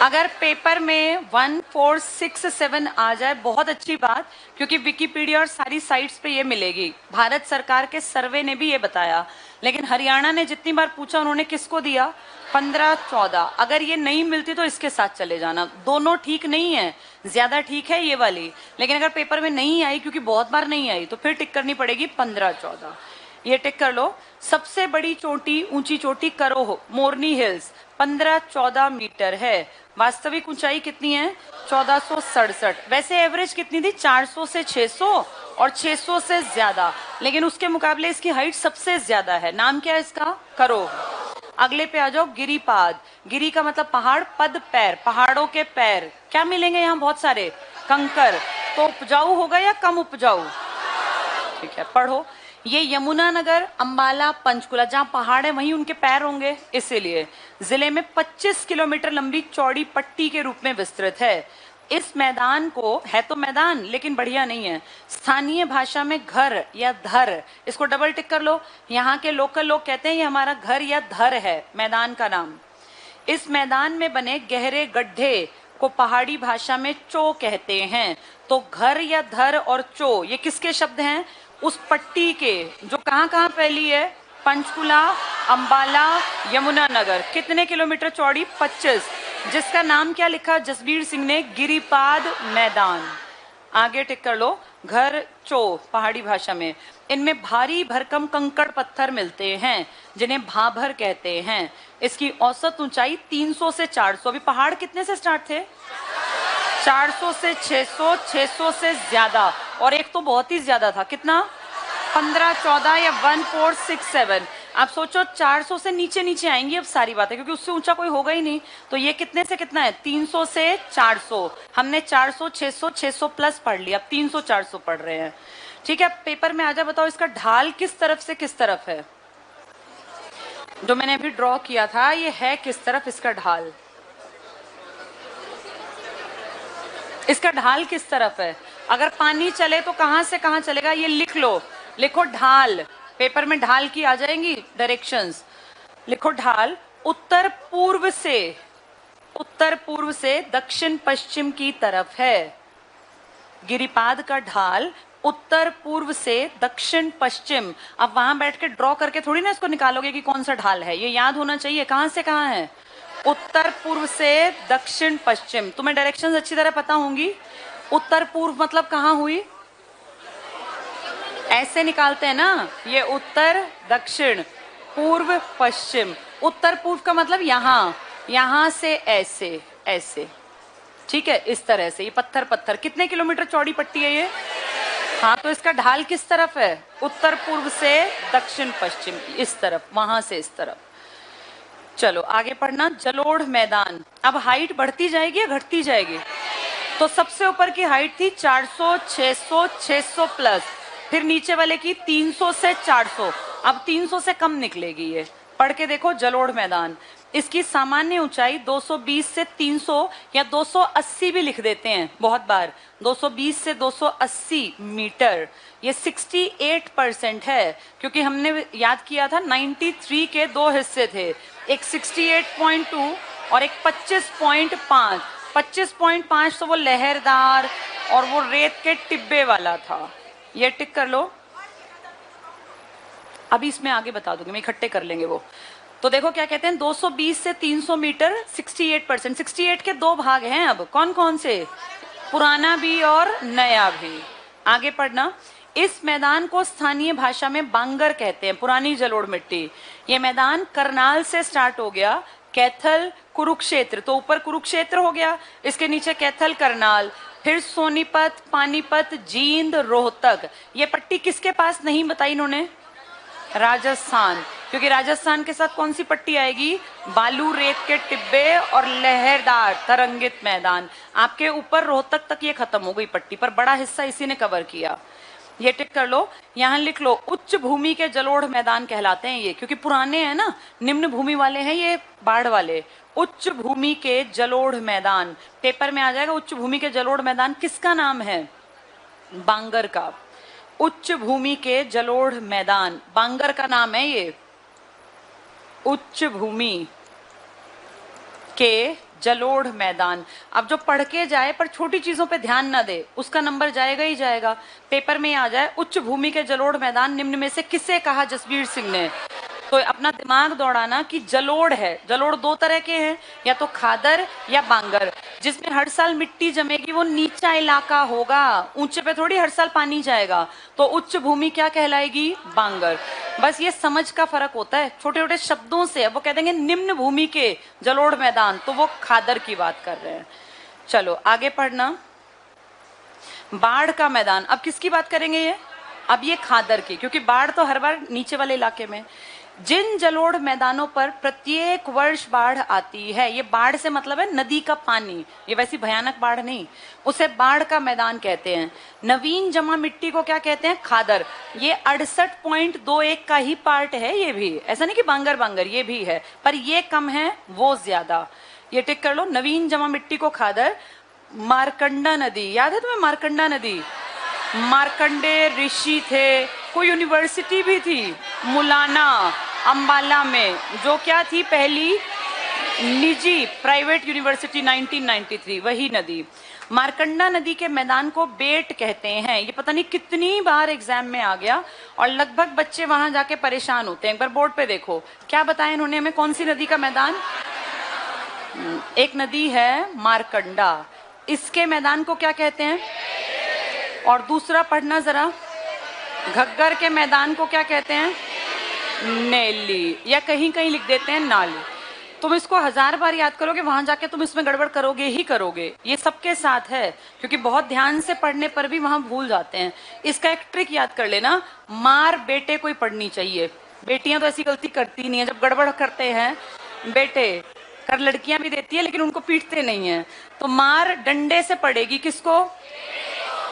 अगर पेपर में 1467 आ जाए बहुत अच्छी बात, क्योंकि विकिपीडिया और सारी साइट्स पे ये मिलेगी। भारत सरकार के सर्वे ने भी ये बताया, लेकिन हरियाणा ने जितनी बार पूछा उन्होंने किसको दिया? 15, 14। अगर ये नहीं मिलती तो इसके साथ चले जाना। दोनों ठीक नहीं है, ज्यादा ठीक है ये वाली, लेकिन अगर पेपर में नहीं आई, क्योंकि बहुत बार नहीं आई, तो फिर टिक करनी पड़ेगी 15, 14। ये टिक कर लो। सबसे बड़ी चोटी, ऊंची चोटी करोह मोरनी हिल्स 15-14 मीटर है। वास्तविक ऊंचाई कितनी है? 1467। वैसे एवरेज कितनी थी? 400 से 600 और 600 से ज्यादा, लेकिन उसके मुकाबले इसकी हाइट सबसे ज्यादा है। नाम क्या है इसका? करोह। अगले पे आ जाओ, गिरिपाद। गिरी का मतलब पहाड़, पद पैर, पहाड़ों के पैर। क्या मिलेंगे यहाँ? बहुत सारे कंकर। तो उपजाऊ होगा या कम उपजाऊ? ठीक है, पढ़ो। ये यमुनानगर, अंबाला, पंचकुला, जहां पहाड़ है वहीं उनके पैर होंगे, इसीलिए जिले में 25 किलोमीटर लंबी चौड़ी पट्टी के रूप में विस्तृत है। इस मैदान को, है तो मैदान लेकिन बढ़िया नहीं है, स्थानीय भाषा में घर या धर, इसको डबल टिक कर लो। यहाँ के लोकल लोग कहते हैं ये हमारा घर या धर है, मैदान का नाम। इस मैदान में बने गहरे गड्ढे को पहाड़ी भाषा में चो कहते हैं। तो घर या धर और चो ये किसके शब्द हैं? उस पट्टी के, जो कहां कहां फैली है? पंचकुला, अंबाला, यमुनानगर। कितने किलोमीटर चौड़ी? 25। जिसका नाम क्या लिखा जसबीर सिंह ने? गिरिपाद मैदान। आगे टिक कर लो। घर चो पहाड़ी भाषा में। इनमें भारी भरकम कंकड़ पत्थर मिलते हैं जिन्हें भाभर कहते हैं। इसकी औसत ऊंचाई 300 से 400। अभी पहाड़ कितने से स्टार्ट थे? 400 से 600, 600 से ज्यादा, और एक तो बहुत ही ज्यादा था, कितना? 15, 14 या 1467। आप सोचो 400 से नीचे नीचे आएंगी अब सारी बातें, क्योंकि उससे ऊंचा कोई होगा ही नहीं। तो ये कितने से कितना है? 300 से 400। हमने 400, 600, 600 प्लस पढ़ लिया, अब 300, 400 पढ़ रहे हैं। ठीक है, पेपर में आ जा, बताओ इसका ढाल किस तरफ से किस तरफ है? जो मैंने अभी ड्रॉ किया था ये है किस तरफ इसका ढाल? इसका ढाल किस तरफ है? अगर पानी चले तो कहां से कहां चलेगा ये लिख लो। लिखो ढाल, पेपर में ढाल की आ जाएंगी डायरेक्शंस। लिखो ढाल उत्तर पूर्व से दक्षिण पश्चिम की तरफ है। गिरिपाद का ढाल उत्तर पूर्व से दक्षिण पश्चिम। अब वहां बैठ के ड्रॉ करके थोड़ी ना इसको निकालोगे कि कौन सा ढाल है, ये याद होना चाहिए कहां से कहां है। उत्तर पूर्व से दक्षिण पश्चिम। तुम्हें डायरेक्शंस अच्छी तरह पता होंगी। उत्तर पूर्व मतलब कहां हुई? ऐसे निकालते हैं ना, ये उत्तर दक्षिण, पूर्व पश्चिम। उत्तर पूर्व का मतलब यहां, यहां से ऐसे ऐसे। ठीक है, इस तरह से ये पत्थर पत्थर, कितने किलोमीटर चौड़ी पट्टी है ये? हाँ, तो इसका ढाल किस तरफ है? उत्तर पूर्व से दक्षिण पश्चिम, इस तरफ, वहां से इस तरफ। चलो आगे पढ़ना, जलोढ़ मैदान। अब हाइट बढ़ती जाएगी या घटती जाएगी? तो सबसे ऊपर की हाइट थी 400, 600, 600 प्लस, फिर नीचे वाले की 300 से 400, अब 300 से कम निकलेगी ये। पढ़ के देखो, जलोढ़ मैदान। इसकी सामान्य ऊंचाई 220 से 300 या 280 भी लिख देते हैं बहुत बार, 220 से 280 मीटर। ये 68% है, क्योंकि हमने याद किया था 93 के दो हिस्से थे, एक 68.2 और एक 25.5। 25.5 तो वो लहरदार और वो रेत के टिब्बे वाला था। ये टिक कर लो, अभी इसमें आगे बता दूंगी मैं, इकट्ठे कर लेंगे वो। तो देखो क्या कहते हैं, 220 से 300 मीटर, 68%। 68 के दो भाग हैं अब, कौन कौन से? पुराना भी और नया भी। आगे पढ़ना, इस मैदान को स्थानीय भाषा में बांगर कहते हैं, पुरानी जलोढ़ मिट्टी। ये मैदान करनाल से स्टार्ट हो गया, कैथल, कुरुक्षेत्र, तो ऊपर कुरुक्षेत्र हो गया, इसके नीचे कैथल, करनाल, फिर सोनीपत, पानीपत, जींद, रोहतक। ये पट्टी किसके पास नहीं बताई इन्होंने? राजस्थान, क्योंकि राजस्थान के साथ कौन सी पट्टी आएगी? बालू, रेत के टिब्बे और लहरदार तरंगित मैदान। आपके ऊपर रोहतक तक ये खत्म हो गई पट्टी, पर बड़ा हिस्सा इसी ने कवर किया। ये टिक कर लो, यहाँ लिख लो, उच्च भूमि के जलोढ़ मैदान कहलाते हैं ये, क्योंकि पुराने हैं ना, निम्न भूमि वाले हैं ये, बाढ़ वाले। उच्च भूमि के जलोढ़ मैदान, पेपर में आ जाएगा। उच्च भूमि के जलोढ़ मैदान किसका नाम है? बांगर का। उच्च भूमि के जलोढ़ मैदान बांगर का नाम है ये। उच्च भूमि के जलोढ़ मैदान। अब जो पढ़ के जाए पर छोटी चीजों पे ध्यान ना दे, उसका नंबर जाएगा ही जाएगा। पेपर में आ जाए, उच्च भूमि के जलोढ़ मैदान निम्न में से किसे कहा जसबीर सिंह ने? तो अपना दिमाग दौड़ाना कि जलोढ़ है, जलोढ़ दो तरह के हैं, या तो खादर या बांगर। जिसमें हर साल मिट्टी जमेगी वो नीचा इलाका होगा, ऊंचे पे थोड़ी हर साल पानी जाएगा। तो उच्च भूमि क्या कहलाएगी? बांगर। बस ये समझ का फर्क होता है छोटे छोटे शब्दों से। अब वो कह देंगे निम्न भूमि के जलोढ़ मैदान, तो वो खादर की बात कर रहे हैं। चलो आगे पढ़ना, बाढ़ का मैदान। अब किसकी बात करेंगे ये? अब ये खादर की, क्योंकि बाढ़ तो हर बार नीचे वाले इलाके में। जिन जलोढ़ मैदानों पर प्रत्येक वर्ष बाढ़ आती है, ये बाढ़ से मतलब है नदी का पानी, ये वैसी भयानक बाढ़ नहीं, उसे बाढ़ का मैदान कहते हैं। नवीन जमा मिट्टी को क्या कहते हैं? खादर। ये 68.21 का ही पार्ट है ये भी, ऐसा नहीं कि बांगर बांगर, ये भी है, पर ये कम है वो ज्यादा। ये टिक कर लो, नवीन जमा मिट्टी को खादर। मारकंडा नदी, याद है तुम्हें मारकंडा नदी? मार्कंडे ऋषि थे, कोई यूनिवर्सिटी भी थी मुलाना अंबाला में, जो क्या थी? पहली निजी प्राइवेट यूनिवर्सिटी, 1993, वही नदी। मारकंडा नदी के मैदान को बेट कहते हैं। ये पता नहीं कितनी बार एग्जाम में आ गया और लगभग बच्चे वहां जाके परेशान होते हैं। एक बार बोर्ड पे देखो क्या बताया इन्होंने हमें, कौन सी नदी का मैदान? एक नदी है मारकंडा, इसके मैदान को क्या कहते हैं? और दूसरा पढ़ना जरा, घग्गर के मैदान को क्या कहते हैं? नेली, या कहीं कहीं लिख देते हैं नाली। तुम इसको 1000 बार याद करोगे, वहां जाके तुम इसमें गड़बड़ करोगे ही करोगे। ये सबके साथ है, क्योंकि बहुत ध्यान से पढ़ने पर भी वहां भूल जाते हैं। इसका एक ट्रिक याद कर लेना, मार बेटे को ही पढ़नी चाहिए। बेटियां तो ऐसी गलती करती नहीं है, जब गड़बड़ करते हैं बेटे, कर लड़कियां भी देती है लेकिन उनको पीटते नहीं है। तो मार डंडे से पड़ेगी, किसको?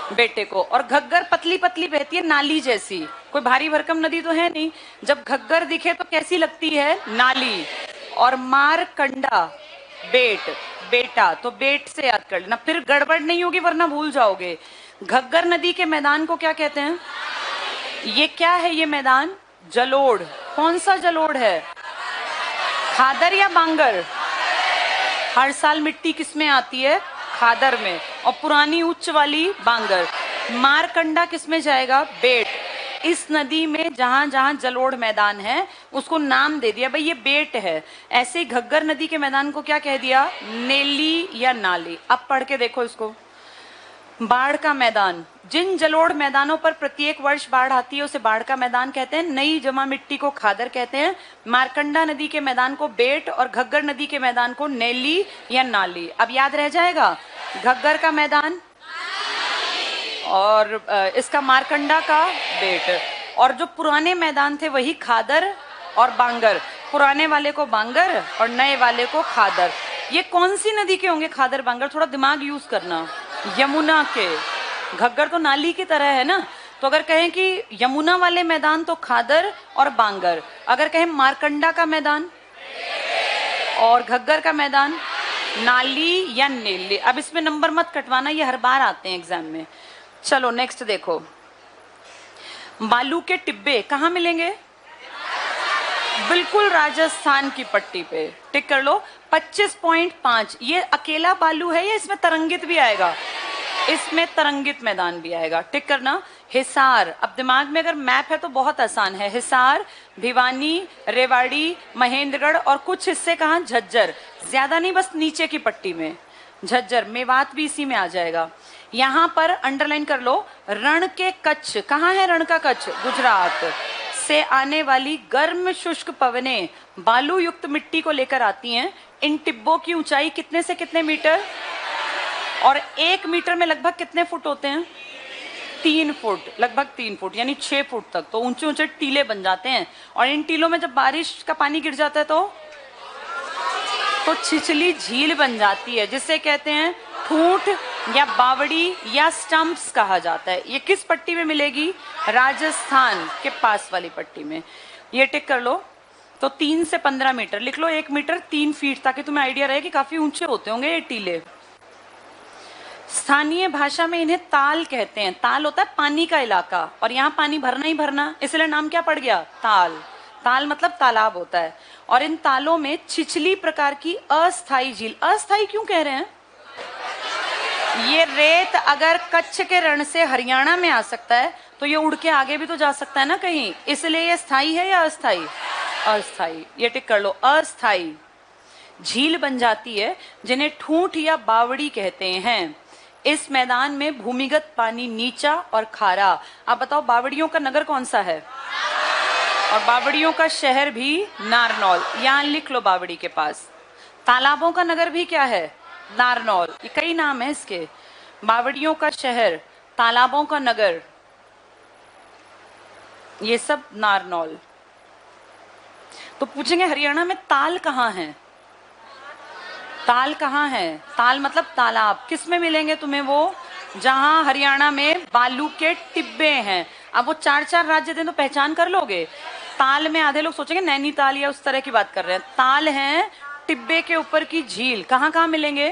बेटे को। और घग्गर पतली पतली बहती है नाली जैसी, कोई भारी भरकम नदी तो है नहीं। जब घग्गर दिखे तो कैसी लगती है? नाली। और मारकंडा बेट, बेटा, तो बेट से याद कर लेना, फिर गड़बड़ नहीं होगी वरना भूल जाओगे। घग्गर नदी के मैदान को क्या कहते हैं? ये क्या है ये मैदान? जलोढ़। कौन सा जलोढ़ है? खादर या बांगर? हर साल मिट्टी किसमें आती है? खादर में। और पुरानी उच्च वाली बांगर। मारकंडा किसमें जाएगा? बेट। इस नदी में जहां जहां जलोढ़ मैदान है उसको नाम दे दिया भाई ये बेट है। ऐसे ही घग्गर नदी के मैदान को क्या कह दिया? नेली या नाली। अब पढ़ के देखो इसको, बाढ़ का मैदान जिन जलोढ़ मैदानों पर प्रत्येक वर्ष बाढ़ आती है उसे बाढ़ का मैदान कहते हैं। नई जमा मिट्टी को खादर कहते हैं। मारकंडा नदी के मैदान को बेट और घग्गर नदी के मैदान को नैली या नाली। अब याद रह जाएगा, घग्गर का मैदान और इसका मारकंडा का बेट। और जो पुराने मैदान थे वही खादर और बांगर। पुराने वाले को बांगर और नए वाले को खादर। ये कौन सी नदी के होंगे खादर बांगर? थोड़ा दिमाग यूज करना। यमुना के। घग्गर तो नाली की तरह है ना, तो अगर कहें कि यमुना वाले मैदान तो खादर और बांगर, अगर कहें मारकंडा का मैदान और घग्गर का मैदान नाली या नेली। अब इसमें नंबर मत कटवाना, ये हर बार आते हैं एग्जाम में। चलो नेक्स्ट देखो, बालू के टिब्बे कहाँ मिलेंगे? बिल्कुल राजस्थान की पट्टी पे। टिक कर लो। 25.5 ये अकेला बालू है या इसमें तरंगित भी आएगा? इसमें तरंगित मैदान भी आएगा। टिक करना। हिसार, अब दिमाग में अगर मैप है तो बहुत आसान है। हिसार, भिवानी, रेवाड़ी, महेंद्रगढ़ और कुछ हिस्से कहाँ? झज्जर। ज्यादा नहीं, बस नीचे की पट्टी में झज्जर। मेवात भी इसी में आ जाएगा। यहाँ पर अंडरलाइन कर लो, रण के कच्छ। कहाँ है रण का कच्छ? गुजरात। से आने वाली गर्म शुष्क पवनें बालू युक्त मिट्टी को लेकर आती हैं। इन टिब्बों की ऊंचाई कितने से कितने मीटर? और 1 मीटर में लगभग कितने फुट होते हैं? 3 फुट, लगभग 3 फुट यानी 6 फुट तक। तो ऊंचे ऊंचे टीले बन जाते हैं और इन टीलों में जब बारिश का पानी गिर जाता है तो छिछली झील बन जाती है, जिसे कहते हैं ठूंठ या बावड़ी या स्टंप्स कहा जाता है। ये किस पट्टी में मिलेगी? राजस्थान के पास वाली पट्टी में। ये टिक कर लो। तो 3 से 15 मीटर लिख लो। 1 मीटर 3 फीट, ताकि तुम्हें आइडिया रहे कि काफी ऊंचे होते होंगे ये टीले। स्थानीय भाषा में इन्हें ताल कहते हैं। ताल होता है पानी का इलाका, और यहाँ पानी भरना ही भरना, इसलिए नाम क्या पड़ गया? ताल। ताल मतलब तालाब होता है। और इन तालों में छिछली प्रकार की अस्थाई झील। अस्थाई क्यों कह रहे हैं? ये रेत अगर कच्छ के रण से हरियाणा में आ सकता है तो ये उड़ के आगे भी तो जा सकता है ना कहीं, इसलिए ये स्थाई है या अस्थाई? अस्थाई। ये टिक कर लो। अस्थाई झील बन जाती है जिन्हें ठूंठ या बावड़ी कहते हैं। इस मैदान में भूमिगत पानी नीचा और खारा। आप बताओ बावड़ियों का नगर कौन सा है? और बावड़ियों का शहर भी नारनौल। यहाँ लिख लो बावड़ी के पास। तालाबों का नगर भी क्या है? नारनौल। ये कई नाम है इसके। बावड़ियों का शहर, तालाबों का नगर, ये सब नारनौल। तो पूछेंगे हरियाणा में ताल कहाँ है? ताल कहाँ है? ताल मतलब तालाब। किस में मिलेंगे तुम्हें वो? जहां हरियाणा में बालू के टिब्बे हैं। अब वो 4-4 राज्य दें तो पहचान कर लोगे। ताल में आधे लोग सोचेंगे नैनीताल या उस तरह की बात कर रहे हैं। ताल है टिब्बे के ऊपर की झील। कहाँ कहाँ मिलेंगे?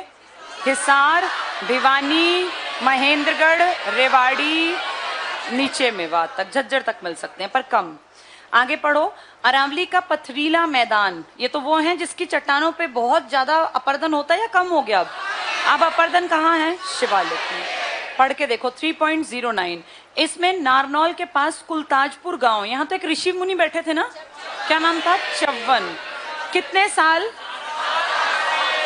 हिसार, भिवानी, महेंद्रगढ़, रेवाड़ी, नीचे मेवात तक, झज्जर तक मिल सकते हैं पर कम। आगे पढ़ो। अरावली का पथरीला मैदान, ये तो वो हैं जिसकी चट्टानों पे बहुत ज्यादा अपरदन होता है या कम हो गया? अब अपरदन कहाँ है? शिवालिक में। पढ़ के देखो 3.09। इसमें नारनौल के पास कुलताजपुर गांव, यहाँ तो एक ऋषि मुनि बैठे थे ना, क्या नाम था? च्यवन। कितने साल?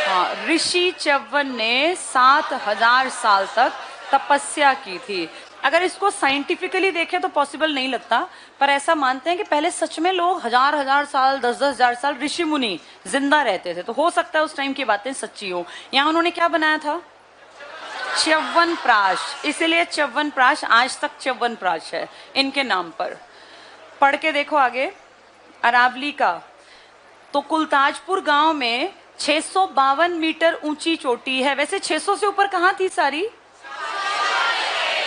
हाँ, ऋषि च्यवन ने 7000 साल तक तपस्या की थी। अगर इसको साइंटिफिकली देखें तो पॉसिबल नहीं लगता, पर ऐसा मानते हैं कि पहले सच में लोग 1000 साल 10,000 साल ऋषि मुनि जिंदा रहते थे, तो हो सकता है उस टाइम की बातें सच्ची हो। यहाँ उन्होंने क्या बनाया था? च्यवनप्राश, इसीलिए च्यवनप्राश आज तक च्यवनप्राश है इनके नाम पर। पढ़ के देखो आगे। अरावली का तो कुलताजपुर गांव में 652 मीटर ऊंची चोटी है। वैसे 600 से ऊपर कहाँ थी सारी?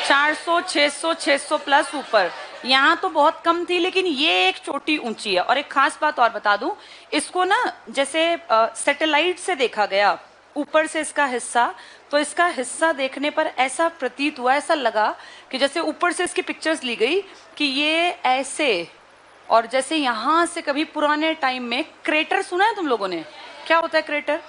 400, 600, 600 प्लस ऊपर। यहाँ तो बहुत कम थी, लेकिन ये एक चोटी ऊंची है। और एक खास बात और बता दूं, इसको ना जैसे सैटेलाइट से देखा गया ऊपर से इसका हिस्सा, तो इसका हिस्सा देखने पर ऐसा प्रतीत हुआ, ऐसा लगा कि जैसे ऊपर से इसकी पिक्चर्स ली गई कि ये ऐसे, और जैसे यहाँ से कभी पुराने टाइम में क्रेटर सुना है तुम लोगों ने? क्या होता है क्रेटर?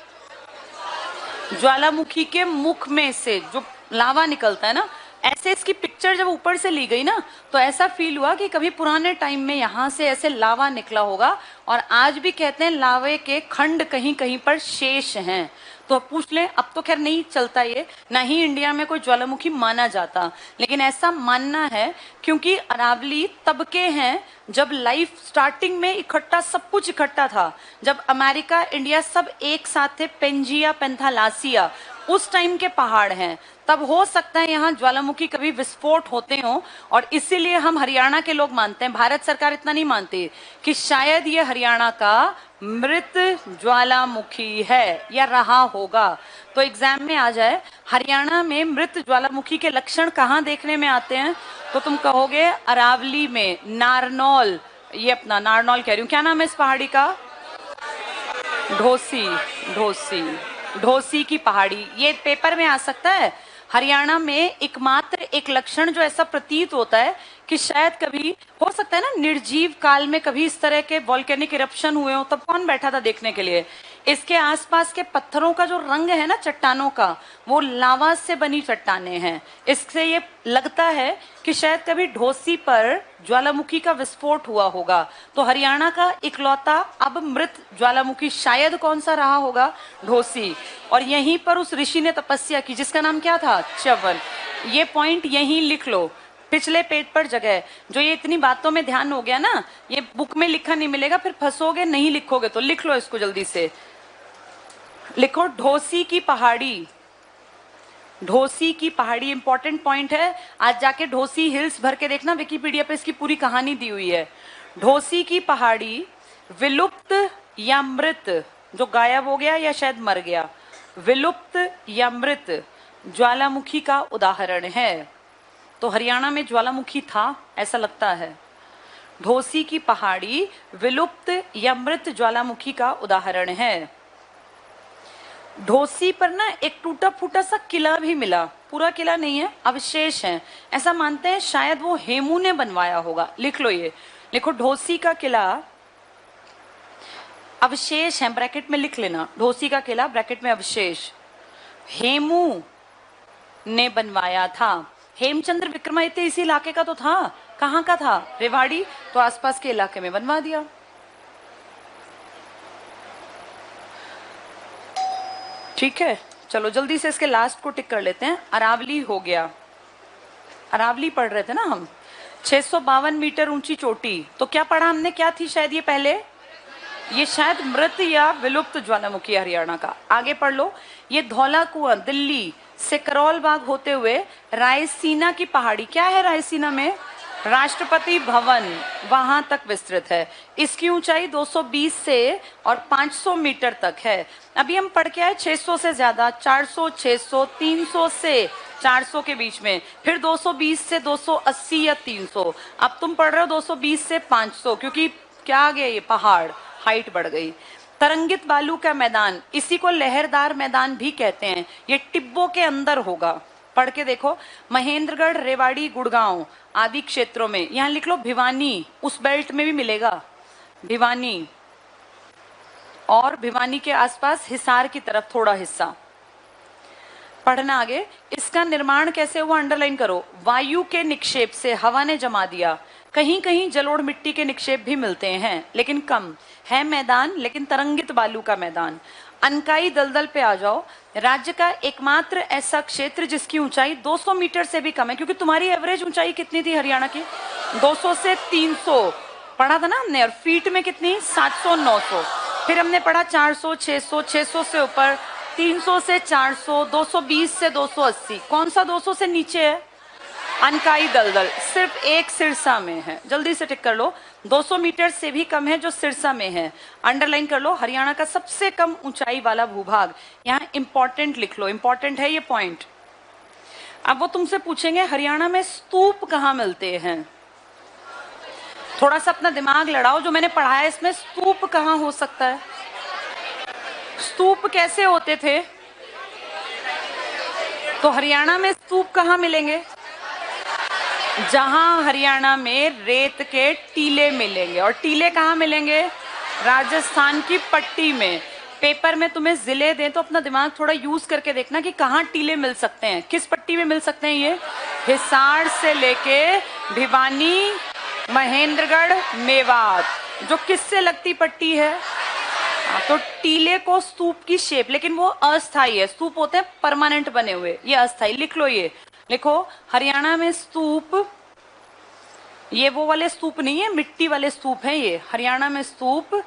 ज्वालामुखी के मुख में से जो लावा निकलता है ना, ऐसे इसकी पिक्चर जब ऊपर से ली गई ना, तो ऐसा फील हुआ कि कभी पुराने टाइम में यहाँ से ऐसे लावा निकला होगा। और आज भी कहते हैं लावे के खंड कहीं कहीं पर शेष हैं। तो पूछ लें, अब तो खैर नहीं चलता ये, ना ही इंडिया में कोई ज्वालामुखी माना जाता, लेकिन ऐसा मानना है क्योंकि अरावली तब के हैं जब लाइफ स्टार्टिंग में इकट्ठा, सब कुछ इकट्ठा था, जब अमेरिका इंडिया सब एक साथ थे, पेंजिया पेंथालासिया, उस टाइम के पहाड़ हैं। तब हो सकता है यहाँ ज्वालामुखी कभी विस्फोट होते हो, और इसीलिए हम हरियाणा के लोग मानते हैं, भारत सरकार इतना नहीं मानती, कि शायद ये हरियाणा का मृत ज्वालामुखी है या रहा होगा। तो एग्जाम में आ जाए हरियाणा में मृत ज्वालामुखी के लक्षण कहाँ देखने में आते हैं, तो तुम कहोगे अरावली में, नारनौल, ये अपना नारनौल कह रही हूँ, क्या नाम है इस पहाड़ी का, ढोसी, ढोसी, ढोसी की पहाड़ी, ये पेपर में आ सकता है। हरियाणा में एकमात्र एक लक्षण जो ऐसा प्रतीत होता है कि शायद कभी हो सकता है ना, निर्जीव काल में कभी इस तरह के वॉल्केनिक इरप्शन हुए हो, तब कौन बैठा था देखने के लिए। इसके आसपास के पत्थरों का जो रंग है ना चट्टानों का, वो लावा से बनी चट्टानें हैं। इससे ये लगता है कि शायद कभी ढोसी पर ज्वालामुखी का विस्फोट हुआ होगा। तो हरियाणा का इकलौता अब मृत ज्वालामुखी शायद कौन सा रहा होगा, ढोसी। और यहीं पर उस ऋषि ने तपस्या की जिसका नाम क्या था, च्यवन। ये पॉइंट यहीं लिख लो, पिछले पेज पर जगह। जो ये इतनी बातों में ध्यान हो गया ना, ये बुक में लिखा नहीं मिलेगा, फिर फंसोगे, नहीं लिखोगे तो लिख लो इसको, जल्दी से लिखो, ढोसी की पहाड़ी। ढोसी की पहाड़ी इंपॉर्टेंट पॉइंट है, आज जाके ढोसी हिल्स भर के देखना, विकिपीडिया पे इसकी पूरी कहानी दी हुई है। ढोसी की पहाड़ी विलुप्त या मृत, जो गायब हो गया या शायद मर गया, विलुप्त या मृत ज्वालामुखी का उदाहरण है। तो हरियाणा में ज्वालामुखी था ऐसा लगता है। ढोसी की पहाड़ी विलुप्त या मृत ज्वालामुखी का उदाहरण है। ढोसी पर ना एक टूटा फूटा सा किला भी मिला, पूरा किला नहीं है, अवशेष हैं। ऐसा मानते हैं शायद वो हेमू ने बनवाया होगा। लिख लो, ये लिखो, ढोसी का किला, अवशेष है, ब्रैकेट में लिख लेना, ढोसी का किला ब्रैकेट में अवशेष, हेमू ने बनवाया था। हेमचंद्र विक्रमादित्य इसी इलाके का तो था, कहाँ का था, रेवाड़ी, तो आसपास के इलाके में बनवा दिया। ठीक है, चलो जल्दी से इसके लास्ट को टिक कर लेते हैं। अरावली हो गया, अरावली पढ़ रहे थे ना हम, 652 मीटर ऊंची चोटी। तो क्या पढ़ा हमने, क्या थी शायद ये पहले, ये शायद मृत या विलुप्त ज्वालामुखी हरियाणा का। आगे पढ़ लो, ये धौला कुआं दिल्ली से करोल बाग होते हुए रायसीना की पहाड़ी, क्या है रायसीना में, राष्ट्रपति भवन, वहां तक विस्तृत है। इसकी ऊंचाई 220 से और 500 मीटर तक है। अभी हम पढ़ के आए 600 से ज्यादा, 400, 600, 300 से 400 के बीच में, फिर 220 से 280 या 300। अब तुम पढ़ रहे हो 220 से 500, क्योंकि क्या आ गया, ये पहाड़, हाइट बढ़ गई। तरंगित बालू का मैदान, इसी को लहरदार मैदान भी कहते हैं, ये टिब्बों के अंदर होगा। पढ़ के देखो, महेंद्रगढ़, रेवाड़ी, गुड़गांव आदि क्षेत्रों में। यहां लिख लो भिवानी, उस बेल्ट में भी मिलेगा भिवानी, और भिवानी के आसपास हिसार की तरफ थोड़ा हिस्सा। पढ़ना आगे, इसका निर्माण कैसे हुआ, अंडरलाइन करो, वायु के निक्षेप से हवा ने जमा दिया। कहीं कहीं जलोढ़ मिट्टी के निक्षेप भी मिलते हैं, लेकिन कम है मैदान, लेकिन तरंगित बालू का मैदान। अनकाई दलदल पे आ जाओ, राज्य का एकमात्र ऐसा क्षेत्र जिसकी ऊंचाई 200 मीटर से भी कम है, क्योंकि तुम्हारी एवरेज ऊंचाई कितनी थी हरियाणा की, 200 से 300 पढ़ा था ना हमने, और फीट में कितनी, 700, 900। फिर हमने पढ़ा 400, 600, 600 से ऊपर, 300 से 400, 220 से 280। कौन सा 200 से नीचे है, अनकाई दलदल, सिर्फ एक सिरसा में है। जल्दी से टिक कर लो, 200 मीटर से भी कम है जो सिरसा में है। अंडरलाइन कर लो, हरियाणा का सबसे कम ऊंचाई वाला भूभाग। यहाँ इंपॉर्टेंट लिख लो, इंपॉर्टेंट है ये पॉइंट। अब वो तुमसे पूछेंगे हरियाणा में स्तूप कहाँ मिलते हैं, थोड़ा सा अपना दिमाग लड़ाओ, जो मैंने पढ़ाया इसमें स्तूप कहाँ हो सकता है, स्तूप कैसे होते थे। तो हरियाणा में स्तूप कहाँ मिलेंगे, जहां हरियाणा में रेत के टीले मिलेंगे। और टीले कहाँ मिलेंगे, राजस्थान की पट्टी में। पेपर में तुम्हें जिले दें तो अपना दिमाग थोड़ा यूज करके देखना कि कहाँ टीले मिल सकते हैं, किस पट्टी में मिल सकते हैं। ये हिसार से लेके भिवानी, महेंद्रगढ़, मेवात, जो किससे लगती पट्टी है, तो टीले को स्तूप की शेप, लेकिन वो अस्थाई है। स्तूप होते हैं परमानेंट बने हुए, ये अस्थाई। लिख लो, ये लिखो, हरियाणा में स्तूप, ये वो वाले स्तूप नहीं है, मिट्टी वाले स्तूप हैं ये। हरियाणा में स्तूप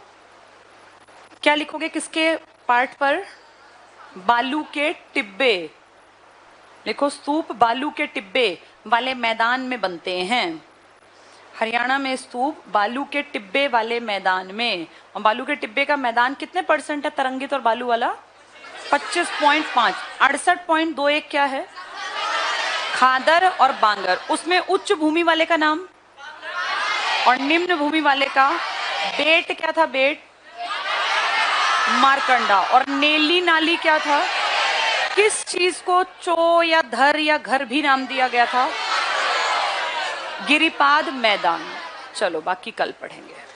क्या लिखोगे किसके पार्ट पर? बालू के टिब्बे। लिखो, स्तूप बालू के टिब्बे वाले मैदान में बनते हैं। हरियाणा में स्तूप बालू के टिब्बे वाले मैदान में। और बालू के टिब्बे का मैदान कितने % है तरंगित और बालू वाला? 25.5। 68.21 क्या है? खादर और बांगर। उसमें उच्च भूमि वाले का नाम और निम्न भूमि वाले का बेट क्या था? बेट मारकंडा। और नेली नाली क्या था? किस चीज को चो या धर या घर भी नाम दिया गया था? गिरिपाद मैदान। चलो बाकी कल पढ़ेंगे।